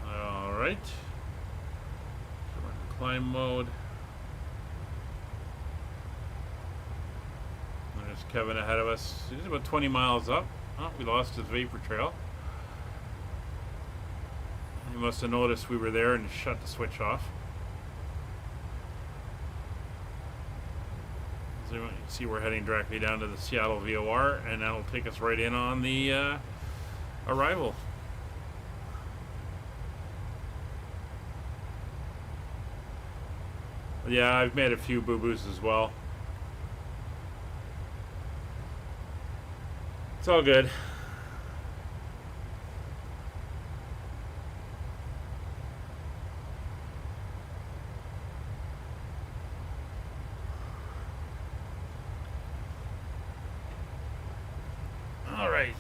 Alright. So we're in climb mode. There's Kevin ahead of us. He's about 20 miles up. Oh, we lost his vapor trail. He must have noticed we were there and shut the switch off. So you can see we're heading directly down to the Seattle VOR, and that'll take us right in on the arrival. Yeah, I've made a few boo-boos as well. It's all good. All right.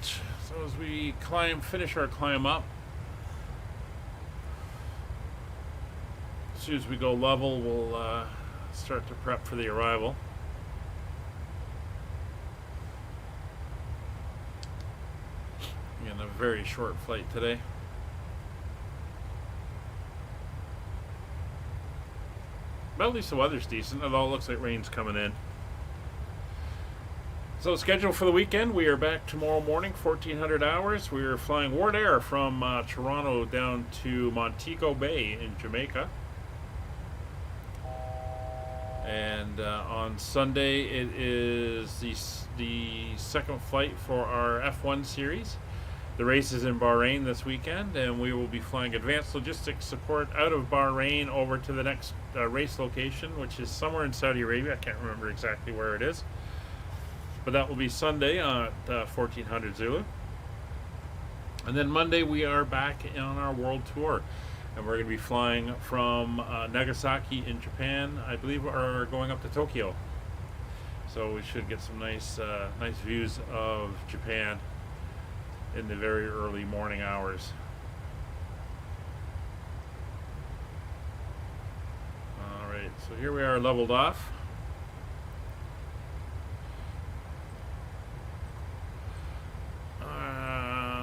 So as we finish our climb up, as soon as we go level, we'll start to prep for the arrival. Again, a very short flight today. But at least the weather's decent, although it looks like rain's coming in. So schedule for the weekend, we are back tomorrow morning, 1400 hours. We are flying Ward Air from Toronto down to Montego Bay in Jamaica. And on Sunday, it is the second flight for our F1 series. The race is in Bahrain this weekend, and we will be flying advanced logistics support out of Bahrain over to the next race location, which is somewhere in Saudi Arabia. I can't remember exactly where it is. But that will be Sunday at 1400 Zulu. And then Monday, we are back on our world tour. And we're going to be flying from Nagasaki in Japan, I believe, or going up to Tokyo. So we should get some nice views of Japan in the very early morning hours. All right, so here we are leveled off.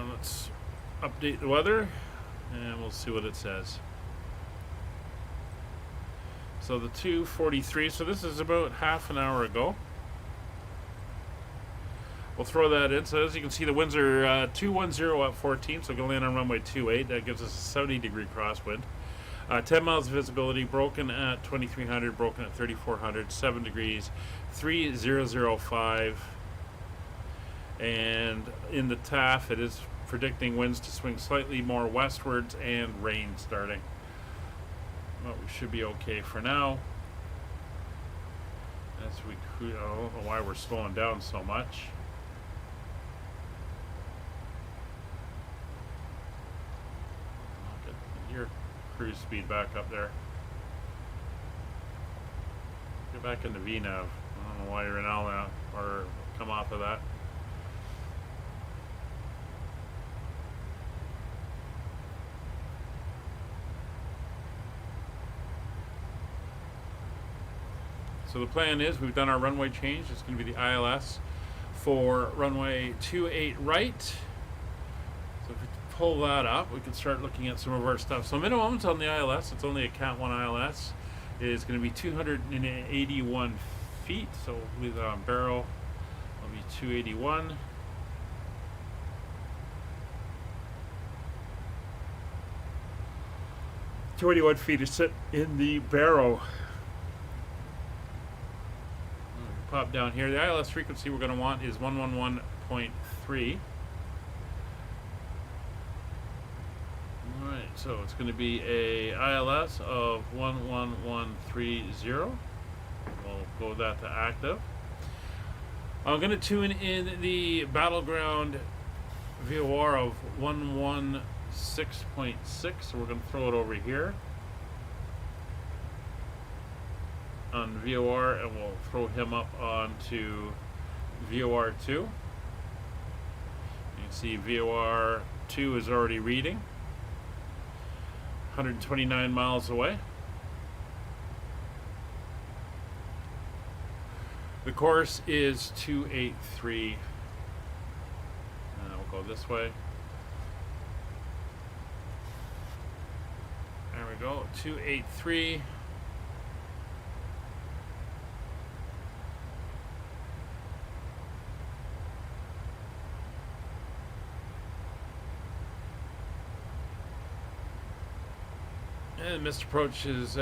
Let's update the weather. And we'll see what it says. So the 2:43, so this is about half an hour ago. We'll throw that in. So as you can see, the winds are 210 at 14, so we're going to land on runway 28. That gives us a 70-degree crosswind. 10 miles of visibility, broken at 2300, broken at 3400, 7 degrees, 3005. And in the TAF, it is predicting winds to swing slightly more westwards and rain starting. Well, we should be okay for now. As we, I don't know why we're slowing down so much. Get your cruise speed back up there. Get back into VNAV. I don't know why you're in LNAV or come off of that. So the plan is we've done our runway change. It's going to be the ILS for runway 28 right. So if we pull that up, we can start looking at some of our stuff. So minimums on the ILS, it's only a Cat 1 ILS, is going to be 281 feet. So with barrel, it'll be 281. .281 feet is set in the barrow. Pop down here. The ILS frequency we're going to want is 111.3. Alright, so it's going to be a ILS of 11130. We'll go with that to active. I'm going to tune in the battleground VOR of 116.6, so we're going to throw it over here on VOR, and we'll throw him up onto VOR 2. You can see VOR 2 is already reading 129 miles away. The course is 283. We'll go this way. There we go, 283. And missed approach is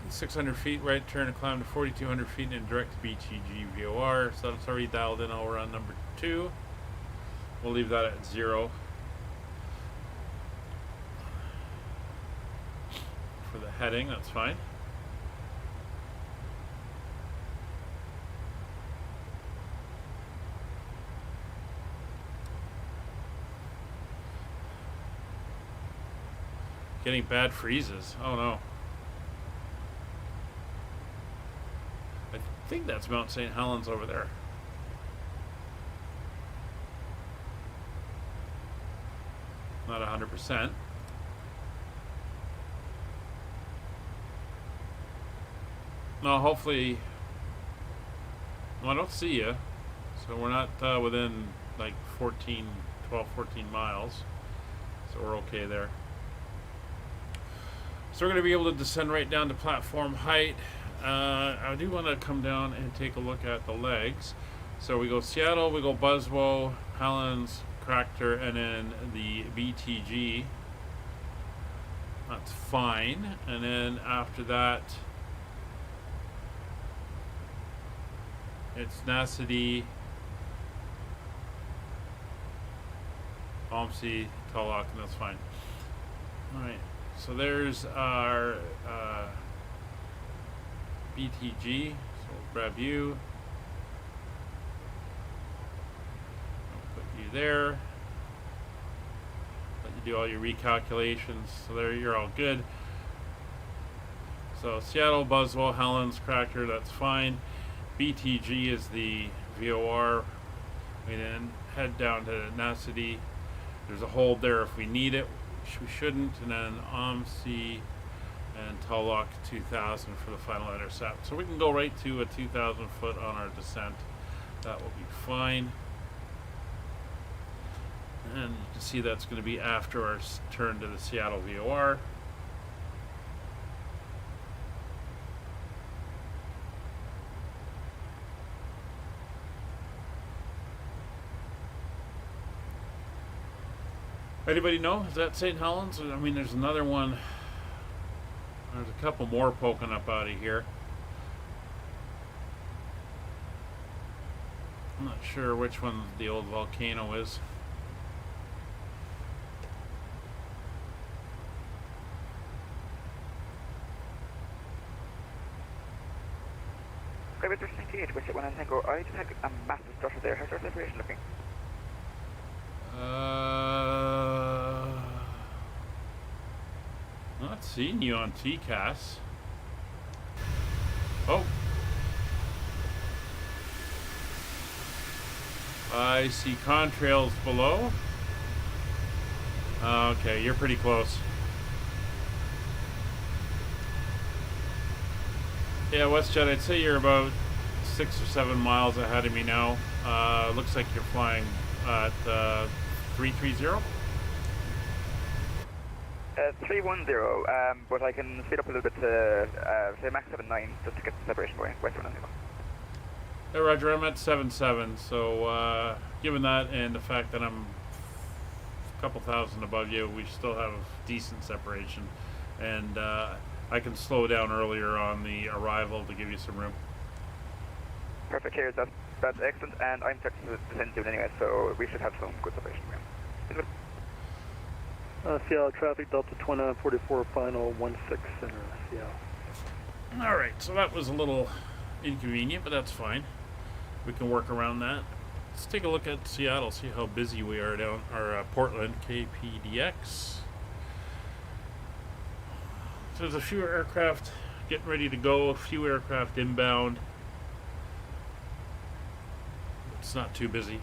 600 feet, right turn and climb to 4,200 feet and direct to BTG VOR. So that's already dialed in over on number 2. We'll leave that at 0. For the heading, that's fine. Getting bad freezes. Oh no. I think that's Mount St. Helens over there. Not 100%. No, hopefully. Well, I don't see you, so we're not within like 12, 14 miles, so we're okay there. So we're going to be able to descend right down to platform height. I do want to come down and take a look at the legs. So we go Seattle, we go Buzzwell, Helens, Cractor, and then the BTG. That's fine. And then after that, it's Nassidi, Omsi, Tulloch, and that's fine. Alright, so there's our BTG. So we'll grab you. I'll put you there. Let you do all your recalculations. So there, you're all good. So Seattle, Buzzwell, Helens, Cractor, that's fine. BTG is the VOR. We then head down to Nassidi. There's a hold there if we need it. We shouldn't. And then OMC and Tulloch 2000 for the final intercept. So we can go right to a 2,000 foot on our descent. That will be fine. And you can see that's going to be after our turn to the Seattle VOR. Anybody know? Is that St. Helens? I mean, there's another one. There's a couple more poking up out of here. I'm not sure which one the old volcano is. Sky 98, wish it when I think, I just had a massive stutter there. How's our separation looking? Not seeing you on TCAS. Oh. I see contrails below. Okay, you're pretty close. Yeah, WestJet, I'd say you're about 6 or 7 miles ahead of me now. Looks like you're flying at 330. 310, but I can speed up a little bit to say max 79 just to get the separation going. West 1 Hey, Roger, I'm at 77, so given that and the fact that I'm a couple thousand above you, we still have decent separation, and I can slow down earlier on the arrival to give you some room. Perfect, here, that's excellent, and I'm set to descend soon anyway, so we should have some good separation going. Seattle traffic, Delta 2944, final 16 center, Seattle. Alright, so that was a little inconvenient, but that's fine. We can work around that. Let's take a look at Seattle, see how busy we are down, or Portland, KPDX. So there's a few aircraft getting ready to go, a few aircraft inbound. It's not too busy.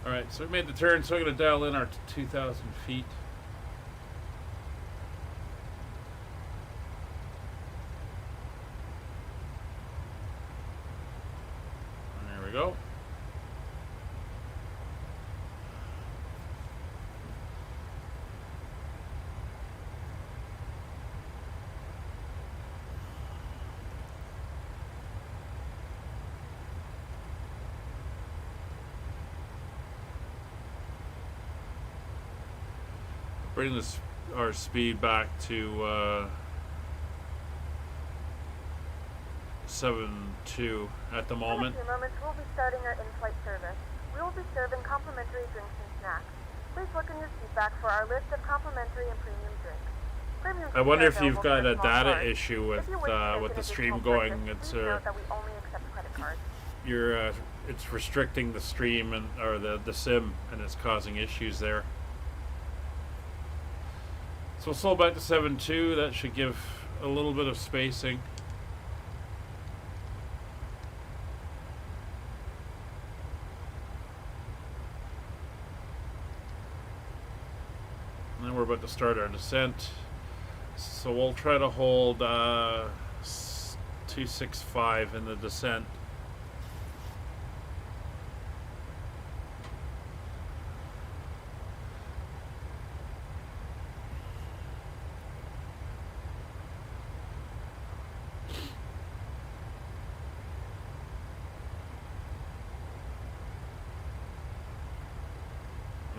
Alright, so we made the turn, so I'm going to dial in our 2,000 feet. And there we go. Bring this our speed back to 7.2 at the moment. In a few moments, we'll be starting our in-flight service. We will be serving complimentary drinks and snacks. Please look in your seat back for our list of complimentary and premium drinks. Premium I wonder drinks if are you've got a available for data small cards. issue If you wish to make with an the stream additional going. purchase, It's please note that we only accept credit cards. it's restricting the stream or the sim, and it's causing issues there. So we'll slow back to 7.2. That should give a little bit of spacing. And then we're about to start our descent. So we'll try to hold 265 in the descent.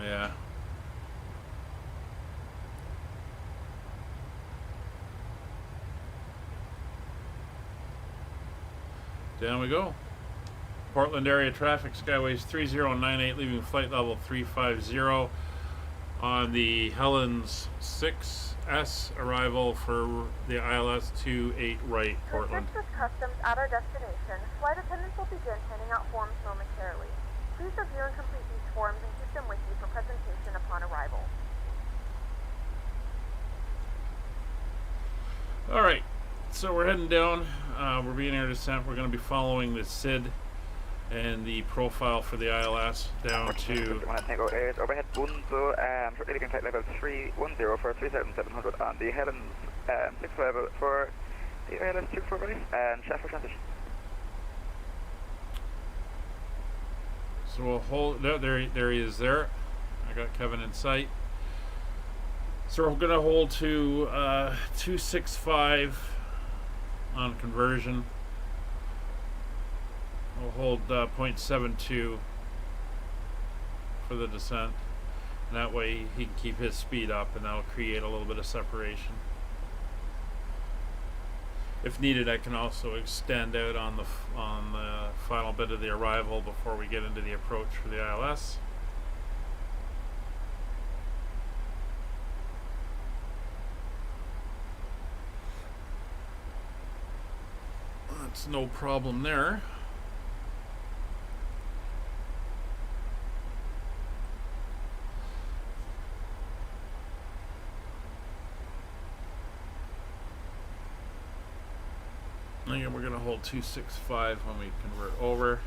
Yeah. Down we go. Portland area traffic, Skyways 3098, leaving flight level 350 on the Helens 6S arrival for the ILS 28 right, Portland. To assist with customs at our destination, flight attendants will begin handing out forms momentarily. Please review and complete these forms and keep them with you for presentation upon arrival. Alright, so we're heading down. We're beginning our descent. We're going to be following the SID and the profile for the ILS down to... Tango 8, overhead Bunzu, shortly leaving flight level 310 for 377-700 on the Helens 6 level for the ILS 24 release and shaft for transition. So we'll hold... No, there he is there. I got Kevin in sight. So we're going to hold to 265 on conversion. We'll hold 0.72 for the descent. And that way he can keep his speed up, and that'll create a little bit of separation. If needed, I can also extend out on the final bit of the arrival before we get into the approach for the ILS. That's no problem there. Again, we're going to hold 265 when we convert over.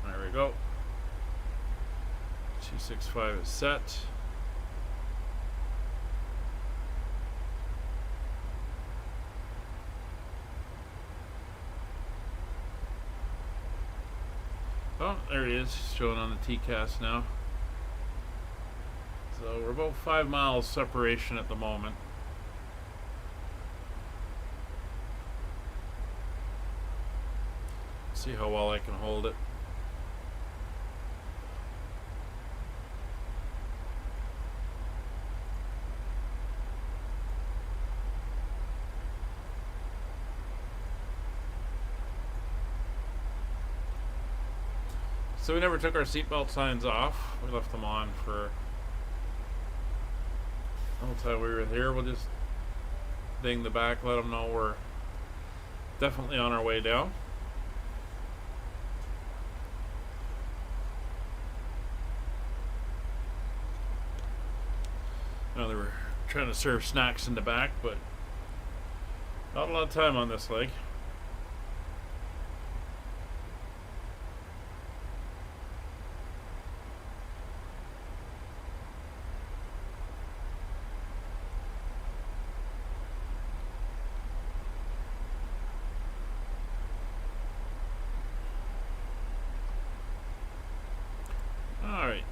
There we go. 265 is set. Oh, there he is, showing on the TCAS now. So we're about 5 miles separation at the moment. See how well I can hold it. So we never took our seatbelt signs off. We left them on for the whole time we were here. We'll just ding the back, let them know we're definitely on our way down. Now they were trying to serve snacks in the back, but not a lot of time on this leg.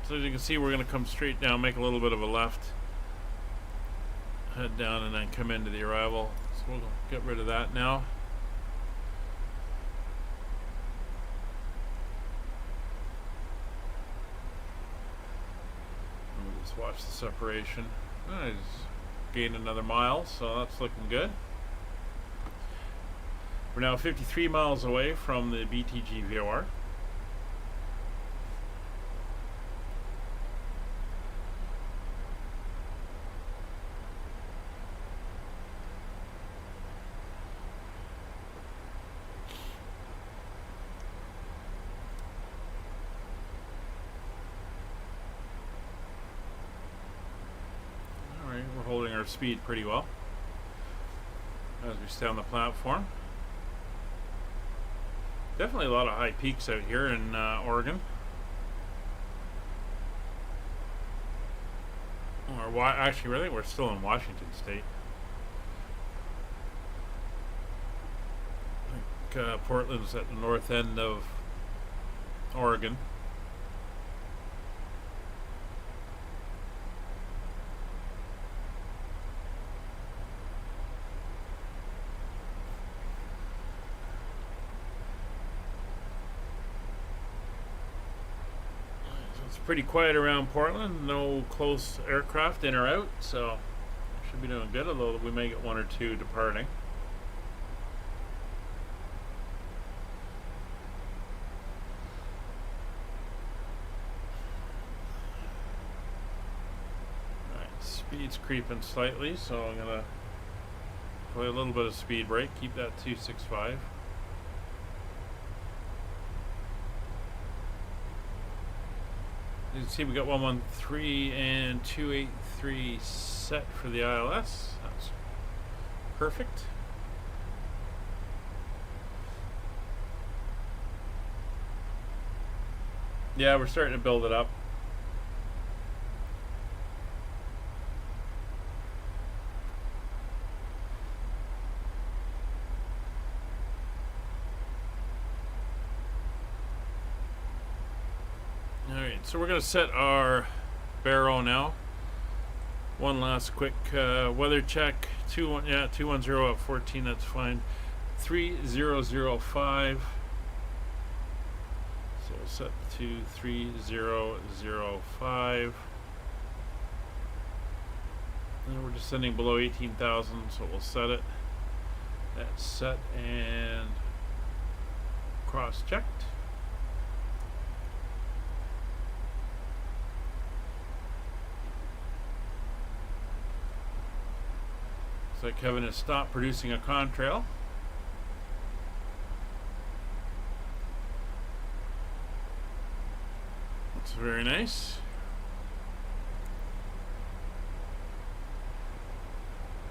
So as you can see, we're going to come straight down, make a little bit of a left, head down, and then come into the arrival. So we'll get rid of that now. And we'll just watch the separation. Nice. gained another mile, so that's looking good. We're now 53 miles away from the BTG VOR. We're holding our speed pretty well as we stay on the platform. Definitely a lot of high peaks out here in Oregon. Or actually, really, we're still in Washington State. I think Portland's at the north end of Oregon. Pretty quiet around Portland, no close aircraft in or out, so should be doing good, although we may get one or two departing. Alright, speed's creeping slightly, so I'm gonna play a little bit of speed brake, keep that 265. You can see we got 113 and 283 set for the ILS. That's perfect. Yeah, we're starting to build it up. So we're going to set our baro now. One last quick weather check. 210 at 14, that's fine. 3005. So we'll set to 3005. And we're descending below 18,000, so we'll set it. That's set and cross-checked. So Kevin has stopped producing a contrail. That's very nice.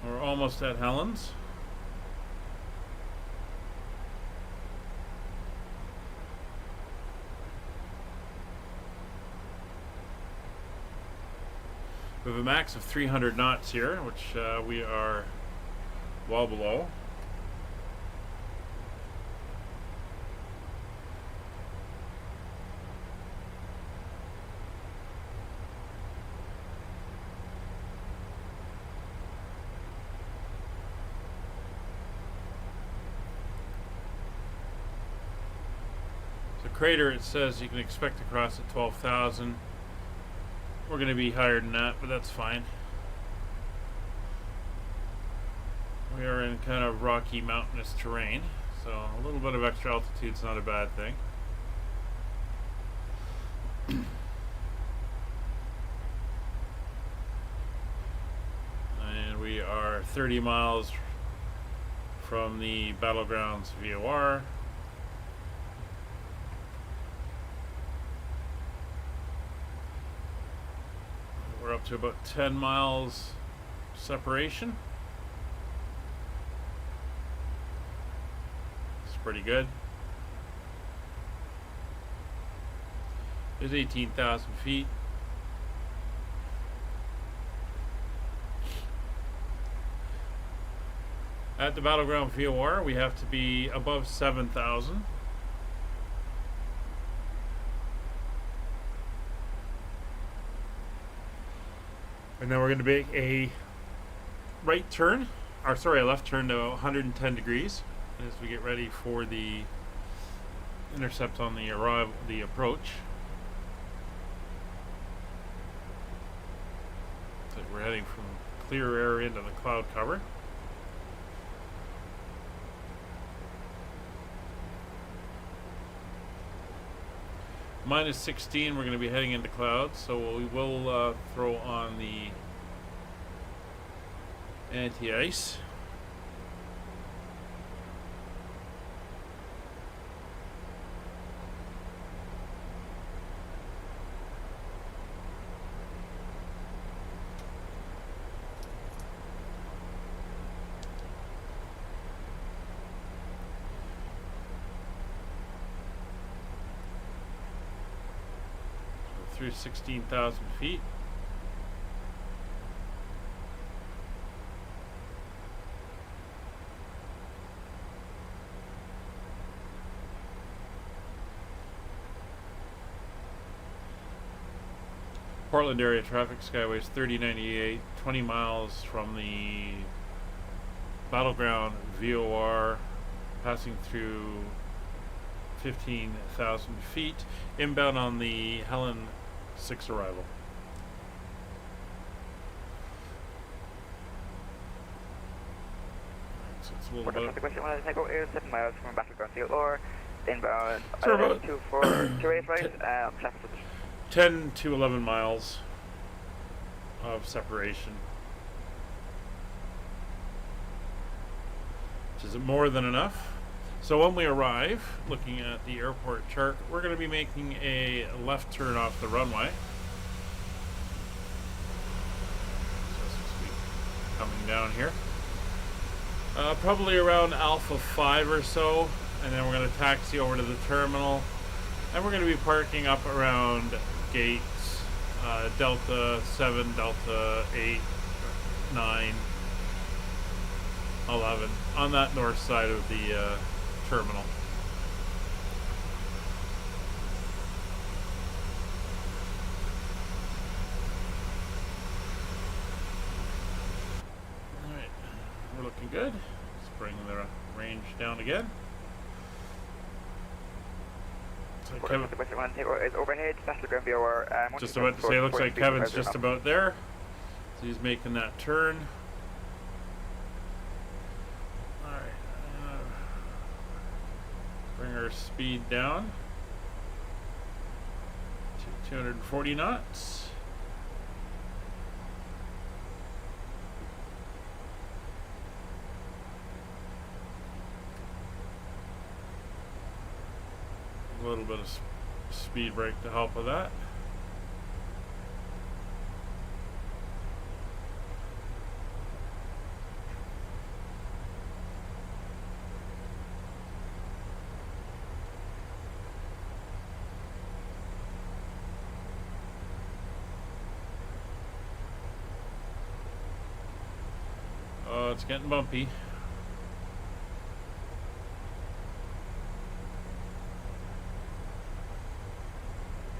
We're almost at Helen's. We have a max of 300 knots here, which we are well below. So crater, it says you can expect to cross at 12,000. We're going to be higher than that, but that's fine. We are in kind of rocky, mountainous terrain, so a little bit of extra altitude is not a bad thing. And we are 30 miles from the Battlegrounds VOR. We're up to about 10 miles separation. It's pretty good. It's 18,000 feet. At the Battleground VOR, we have to be above 7,000. And then we're going to make a right turn, or sorry, a left turn to 110 degrees as we get ready for the intercept on the approach. So we're heading from clear air into the cloud cover. Minus 16, we're going to be heading into clouds, so we will throw on the anti-ice. Through 16,000 feet. Portland area traffic skyways 3098, 20 miles from the battleground VOR, passing through 15,000 feet, inbound on the Helen 6 arrival. So it's a little bit. The question wanted to take out is 7 miles from battleground field or inbound. So about 2428 right. Traffic position. 10 to 11 miles of separation. Which is more than enough. So when we arrive, looking at the airport chart, we're going to be making a left turn off the runway. So this will be coming down here. Probably around Alpha 5 or so, and then we're going to taxi over to the terminal. And we're going to be parking up around gates Delta 7, Delta 8, 9, 11 on that north side of the terminal. Alright, we're looking good. Let's bring the range down again. So Kevin, overhead, battleground VOR. just about to say, looks like Kevin's just about there. So he's making that turn. Bring our speed down to 240 knots. A little bit of speed brake to help with that. It's getting bumpy.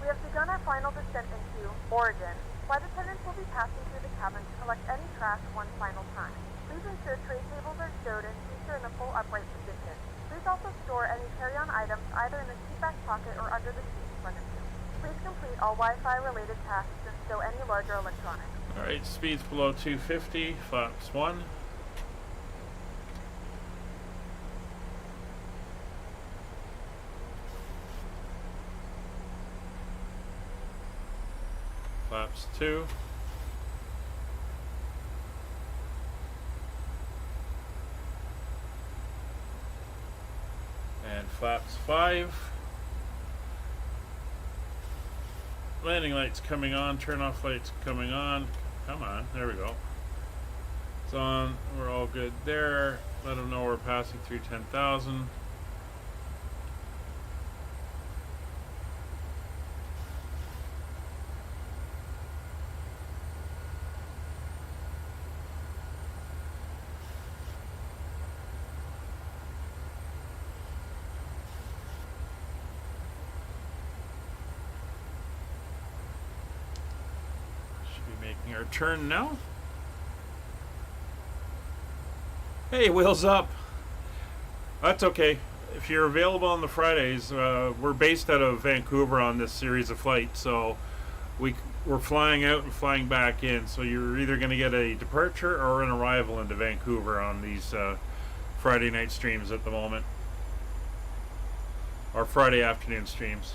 We have begun our final descent into Oregon. Flight attendants will be passing through the cabin to collect any trash one final time. Please ensure tray tables are stowed and seats are in a full upright position. Please also store any carry-on items either in the seat back pocket or under the seat in front of you. Please complete all Wi-Fi related tasks and stow any larger electronics. Alright, speed's below 250, flaps 1. Flaps 2. And flaps 5. Landing lights coming on, turn off lights coming on. Come on, there we go. It's on, we're all good there. Let them know we're passing through 10,000. Our turn now. Hey, wheels up. That's okay. If you're available on the Fridays, we're based out of Vancouver on this series of flights, so we're flying out and flying back in, so you're either going to get a departure or an arrival into Vancouver on these Friday night streams at the moment, or Friday afternoon streams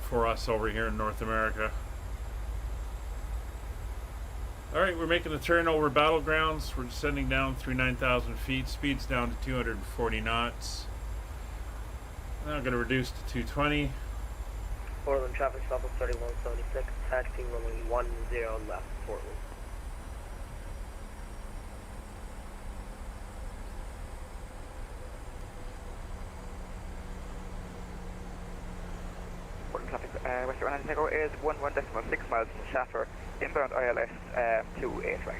for us over here in North America. Alright, we're making a turn over Battlegrounds. We're descending down through 9,000 feet. Speed's down to 240 knots. Now I'm going to reduce to 220. Portland traffic stop is 3176, taxiing runway 10 left, Portland. Portland traffic, Western 190 Echo is 11.6 miles from Shaffer, inbound ILS 28 right.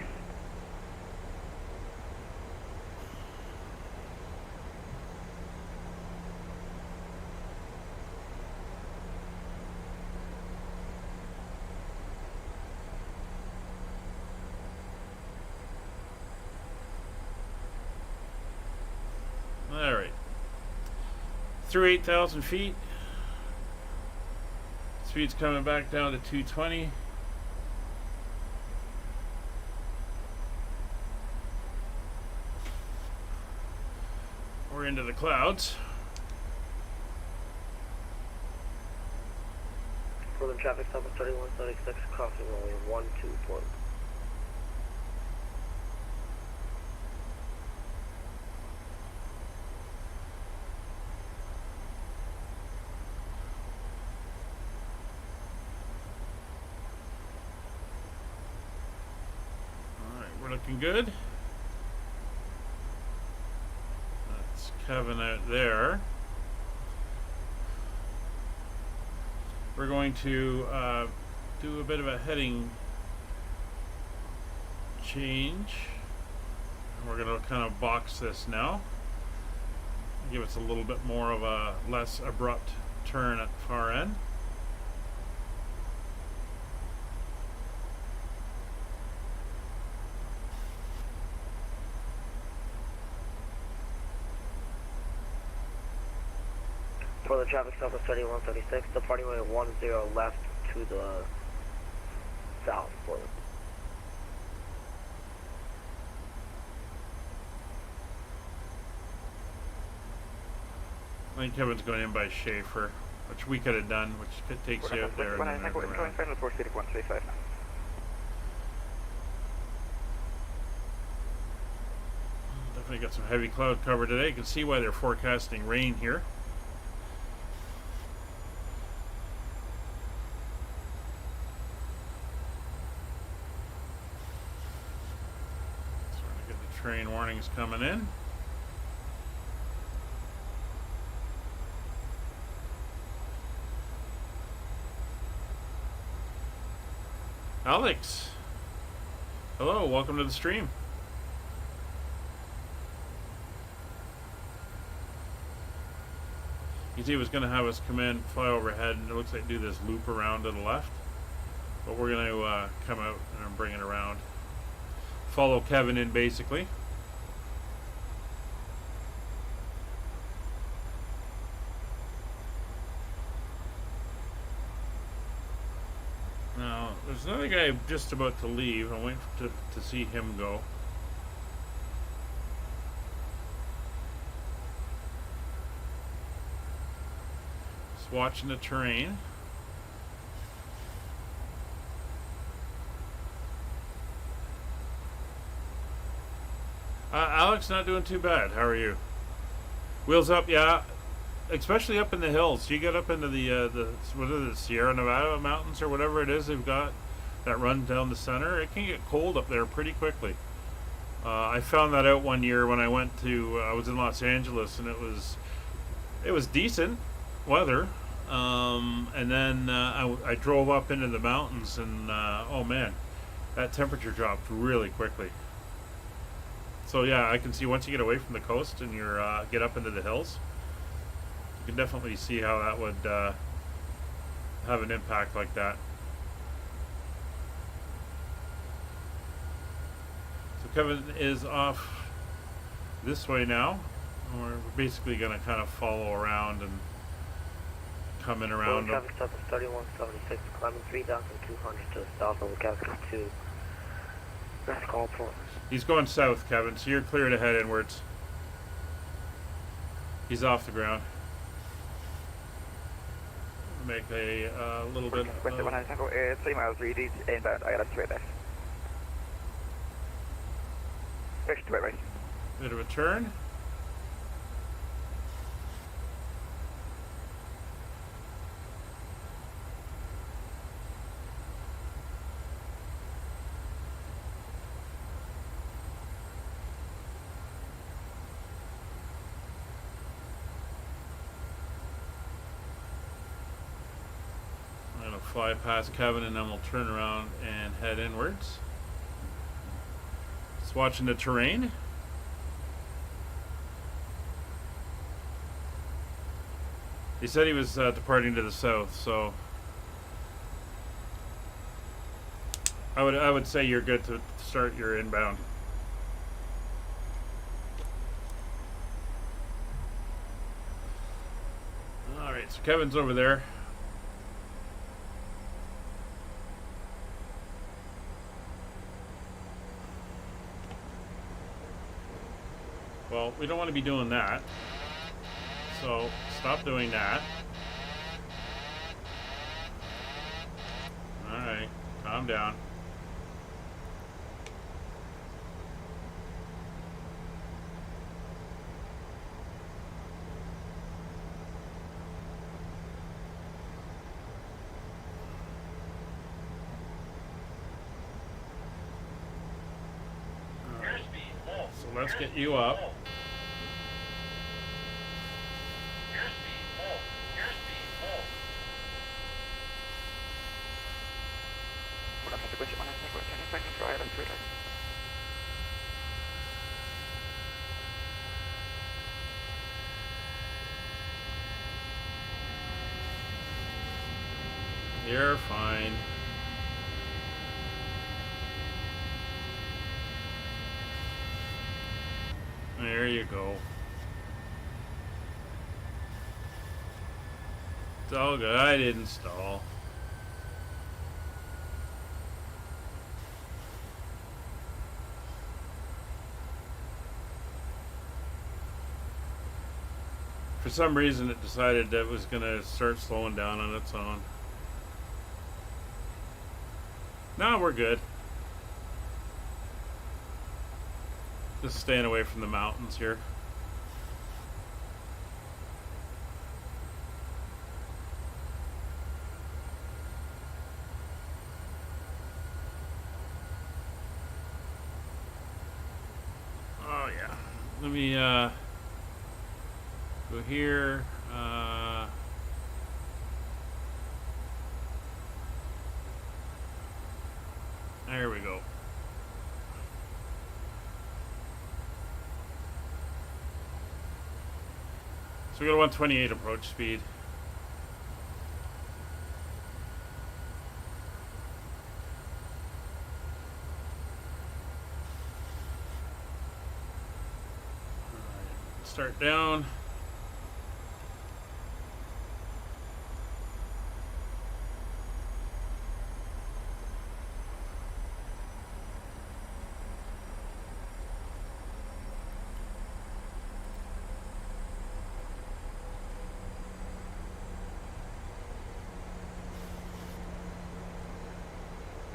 Alright. Through 8,000 feet. Speed's coming back down to 220. We're into the clouds. Portland traffic stop is 3176, crossing runway 12, Portland. Looking good. That's Kevin out there. We're going to do a bit of a heading change. We're going to kind of box this now. Give us a little bit more of a less abrupt turn at the far end. Portland traffic stop is 3136, departing runway 10 left to the south, Portland. I think Kevin's going in by Schaefer, which we could have done, which takes you out there. And then around. Final force speed of 135 now. Definitely got some heavy cloud cover today. You can see why they're forecasting rain here. Train warnings coming in. Alex, hello, welcome to the stream. You see, he was going to have us come in, fly overhead, and it looks like do this loop around to the left. But we're going to come out and bring it around. Follow Kevin in, basically. Now, there's another guy just about to leave. I'm waiting to see him go. Just watching the terrain. Alex, not doing too bad. How are you? Wheels up, yeah. Especially up in the hills. You get up into the what is it, Sierra Nevada mountains or whatever it is they've got that run down the center. It can get cold up there pretty quickly. I found that out one year when I went to I was in Los Angeles, and it was decent weather. And then I drove up into the mountains, and oh man, that temperature dropped really quickly. So yeah, I can see once you get away from the coast and you're get up into the hills, you can definitely see how that would have an impact like that. So Kevin is off this way now. We're basically going to kind of follow around and coming around him. Traffic stop is 3176, climbing 3,200 to the south of Cascade 2. That's called for. He's going south, Kevin, so you're clear to head inwards. He's off the ground. Make a little bit. West 100 Tango, 3 miles, read inbound, I got a straight left. Next to right. Bit of a turn. Fly past Kevin and then we'll turn around and head inwards. Just watching the terrain. He said he was departing to the south, so I would say you're good to start your inbound. All right, so Kevin's over there. Well, we don't want to be doing that, so stop doing that. Alright, calm down. Alright, so let's get you up. You're fine. There you go. It's all good. I didn't stall. For some reason it decided that it was going to start slowing down on its own. No, we're good. Just staying away from the mountains here. Oh yeah. Let me go here. There we go. So we got a 128 approach speed. Alright, start down.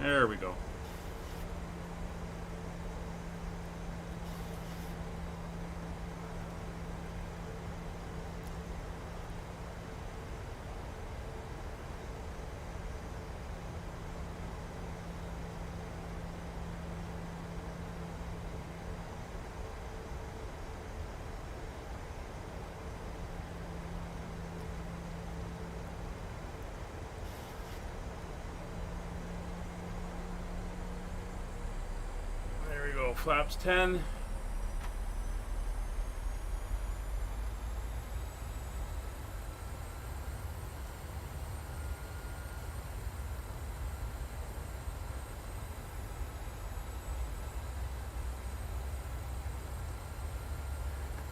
There we go. Flaps 10.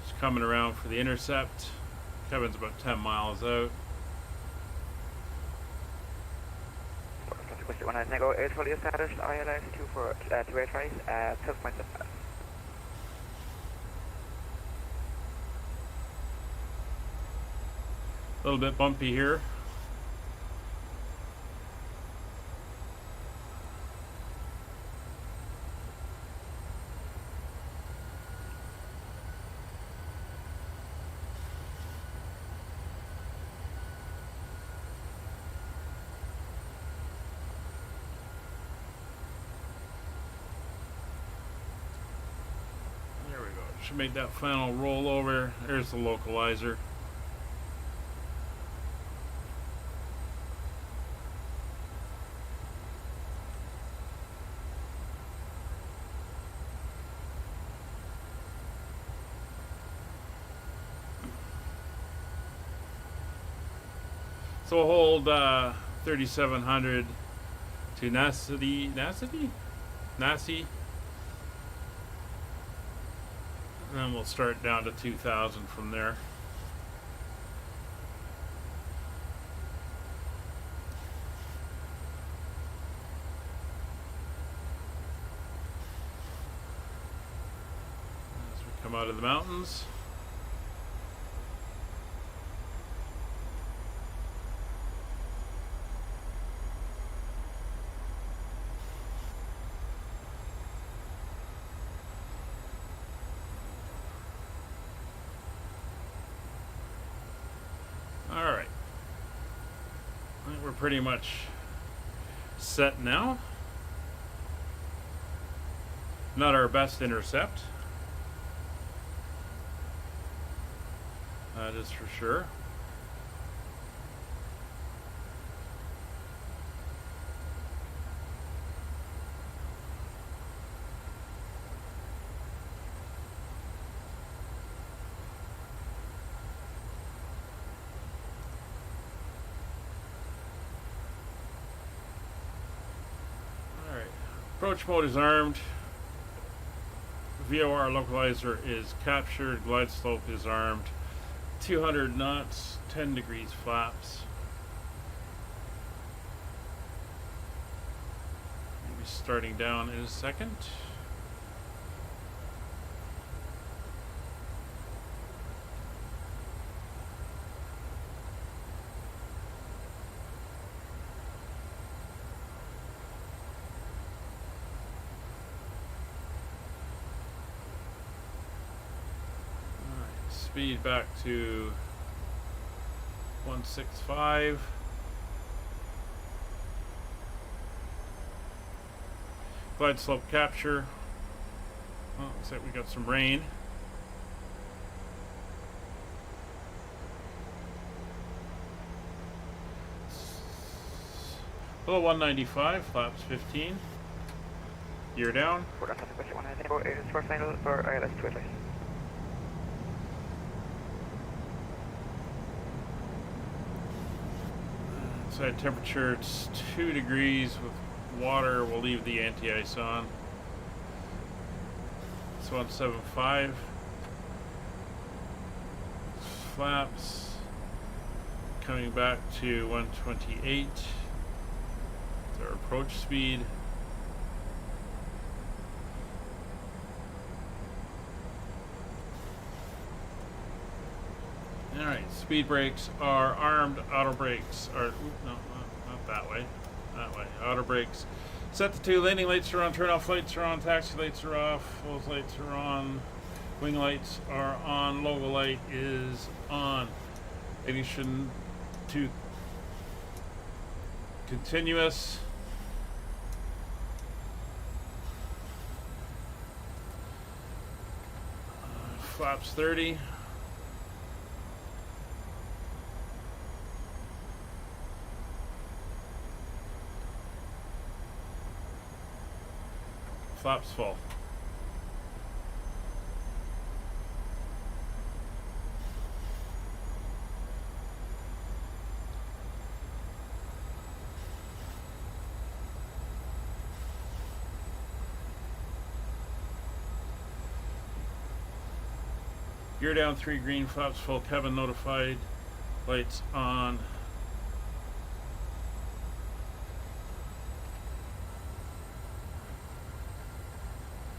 Just coming around for the intercept. Kevin's about 10 miles out. 1 Nego is fully established, ILS 28 right, 12.75. A little bit bumpy here. There we go. Should make that final roll over. There's the localizer. So we'll hold 3700 to Nasi, and then we'll start down to 2000 from there. As we come out of the mountains. Alright. I think we're pretty much set now. Not our best intercept. That is for sure. Approach mode is armed. VOR localizer is captured. Glide slope is armed. 200 knots, 10 degrees flaps. Maybe starting down in a second. Speed back to 165. Glide slope capture. Well, looks like we got some rain. Below 195, flaps 15. Gear down. Is for final for ILS 28. Outside temperature, it's 2 degrees with water. We'll leave the anti-ice on. It's 175. Flaps. Coming back to 128. It's our approach speed. Alright, speed brakes are armed, auto brakes are, no, not that way, auto brakes. Set to 2, landing lights are on, turn off lights are on, taxi lights are off, those lights are on, wing lights are on, logo light is on. Ignition to continuous. Flaps 30. Flaps full. Gear down 3 green, flaps full, cabin notified, lights on.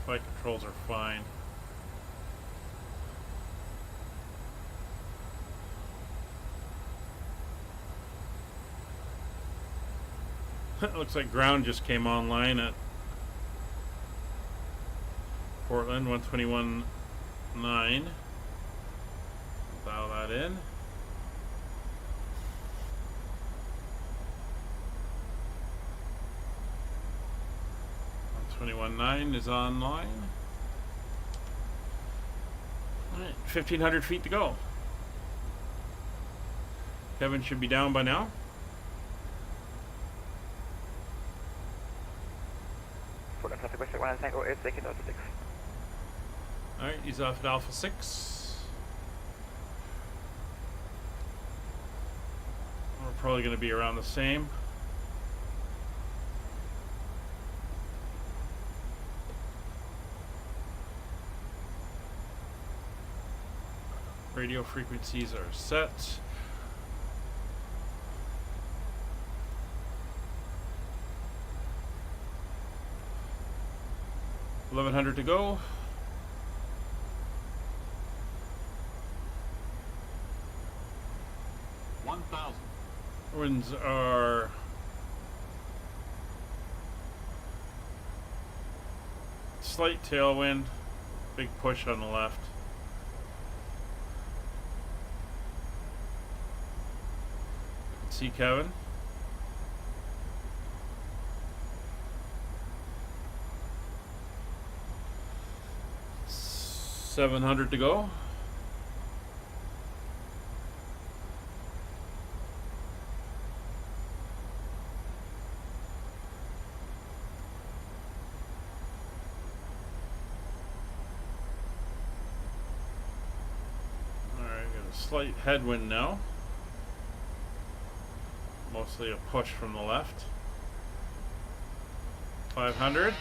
Flight controls are fine. Looks like ground just came online at Portland, 121.9. Dial that in. 121.9 is online. Alright, 1,500 feet to go. Kevin should be down by now. Portland traffic West 1 Tango 8 taking Delta 6. Alright, he's off at Alpha 6. We're probably going to be around the same. Radio frequencies are set. $1,100 to go. Winds are slight tailwind, big push on the left. See Kevin. $700 to go. Slight headwind now. Mostly a push from the left. 500.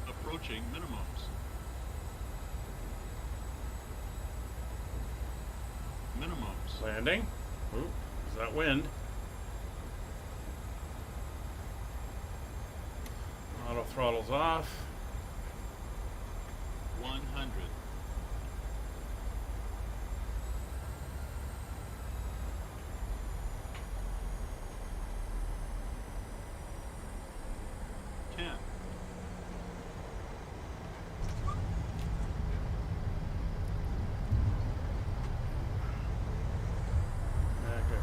Approaching minimums. Minimums. Landing. Ooh, is that wind? Auto throttle's off. 100.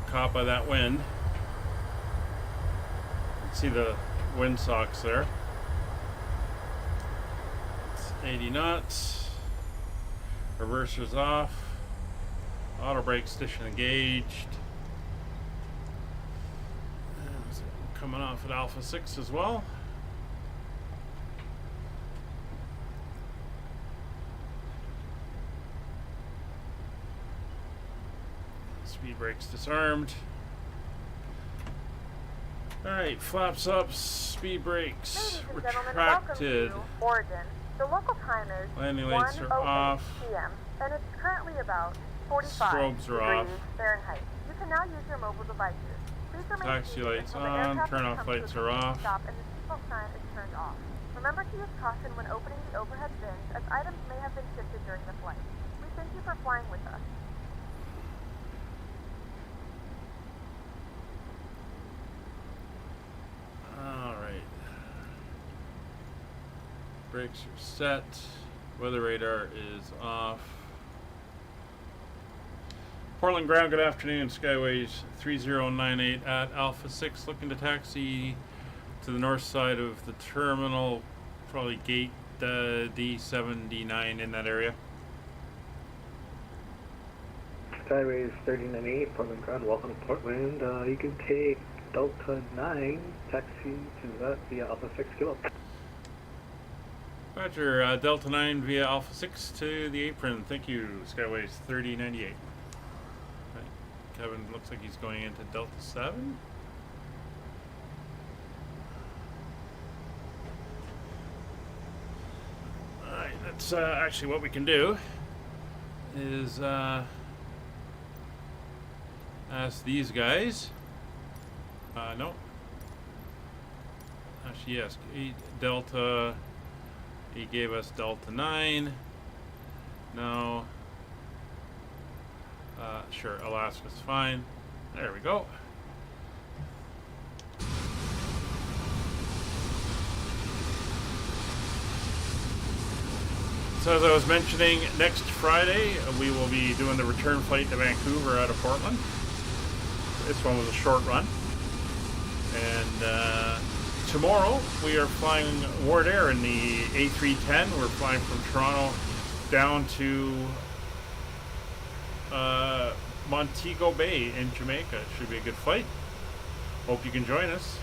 Caught by that wind. See the wind socks there. It's 80 knots. Reverser's off. Auto brake station engaged. Coming off at Alpha 6 as well. Speed brakes disarmed. Alright, flaps up, speed brakes retracted. Welcome to Oregon. The local time is Landing lights are 1:08 off. p.m. and it's currently about 45 Strobes are off. degrees Fahrenheit. You can now use your mobile devices. Please remain Taxi seated lights until the on, aircraft turn off comes to a lights are complete off. Stop and the seatbelt sign is turned off. Remember to use caution when opening the overhead bins, as items may have been shifted during the flight. We thank you for flying with us. Alright. Brakes are set. Weather radar is off. Portland ground, good afternoon. Skyways 3098 at Alpha 6, looking to taxi to the north side of the terminal, probably gate D7, D9 in that area. Skyways 3098, Portland ground, welcome to Portland. You can take Delta 9, taxi to that via Alpha 6 Kilo. Roger, Delta 9 via Alpha 6 to the apron. Thank you, Skyways 3098. Right. Kevin looks like he's going into Delta 7. Alright, that's actually what we can do. is ask these guys. No. Actually, yes. Delta. He gave us Delta 9. No. Sure, Alaska's fine. There we go. So as I was mentioning, next Friday we will be doing the return flight to Vancouver out of Portland. This one was a short run. And tomorrow we are flying Ward Air in the A310. We're flying from Toronto down to Montego Bay in Jamaica. It should be a good flight. Hope you can join us.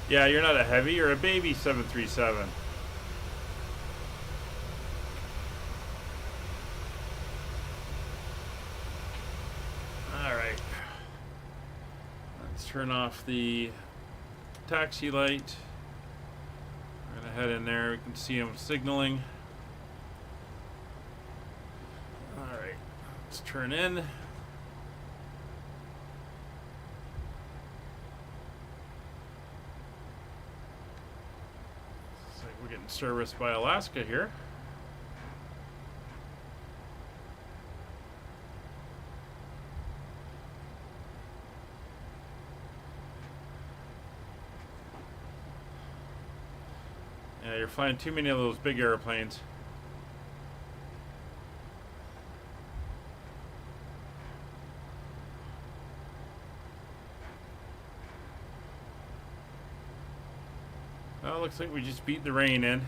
Yeah, you're not a heavy, you're a baby 737. Alright. Let's turn off the taxi light. We're gonna head in there, we can see him signaling. Alright, let's turn in. We're getting serviced by Alaska here. Yeah, you're flying too many of those big airplanes. Well, looks like we just beat the rain in.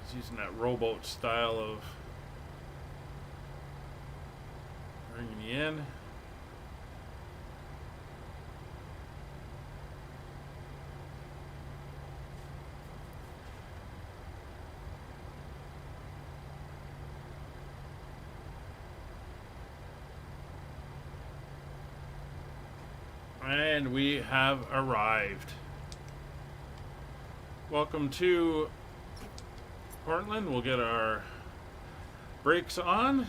He's using that rowboat style of bringing you in. And we have arrived. Welcome to Portland. We'll get our brakes on.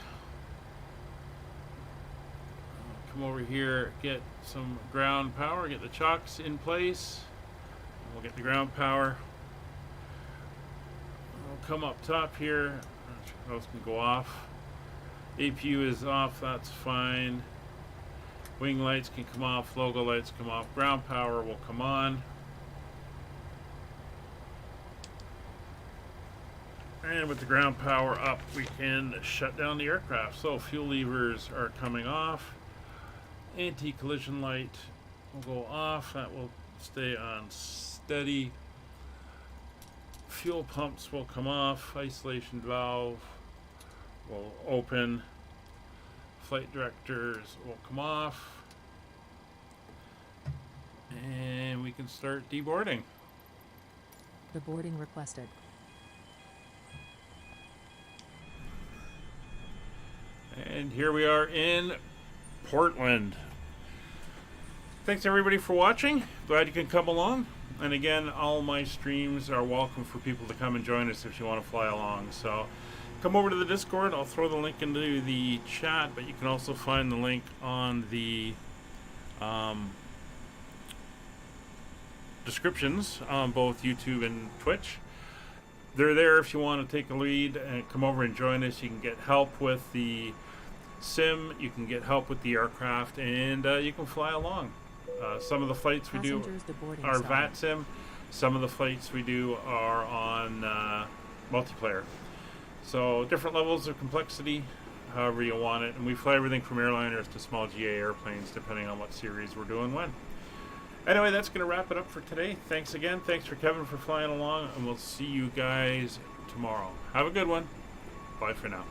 Come over here, get some ground power, get the chocks in place. We'll get the ground power. We'll come up top here. Those can go off. APU is off, that's fine. Wing lights can come off, logo lights come off, ground power will come on. And with the ground power up, we can shut down the aircraft. So fuel levers are coming off. Anti-collision light will go off, that will stay on steady. Fuel pumps will come off, isolation valve will open. Flight directors will come off, and we can start deboarding. Deboarding requested. And here we are in Portland. Thanks everybody for watching. Glad you can come along. And again, all my streams are welcome for people to come and join us if you want to fly along. So come over to the Discord. I'll throw the link into the chat, but you can also find the link on the descriptions on both YouTube and Twitch. They're there if you want to take a lead and come over and join us. You can get help with the sim, you can get help with the aircraft, and you can fly along. Some of the flights we do are VAT sim. Some of the flights we do are on multiplayer. So different levels of complexity, however you want it. And we fly everything from airliners to small GA airplanes, depending on what series we're doing when. Anyway, that's going to wrap it up for today. Thanks again. Thanks for Kevin for flying along, and we'll see you guys tomorrow. Have a good one. Bye for now.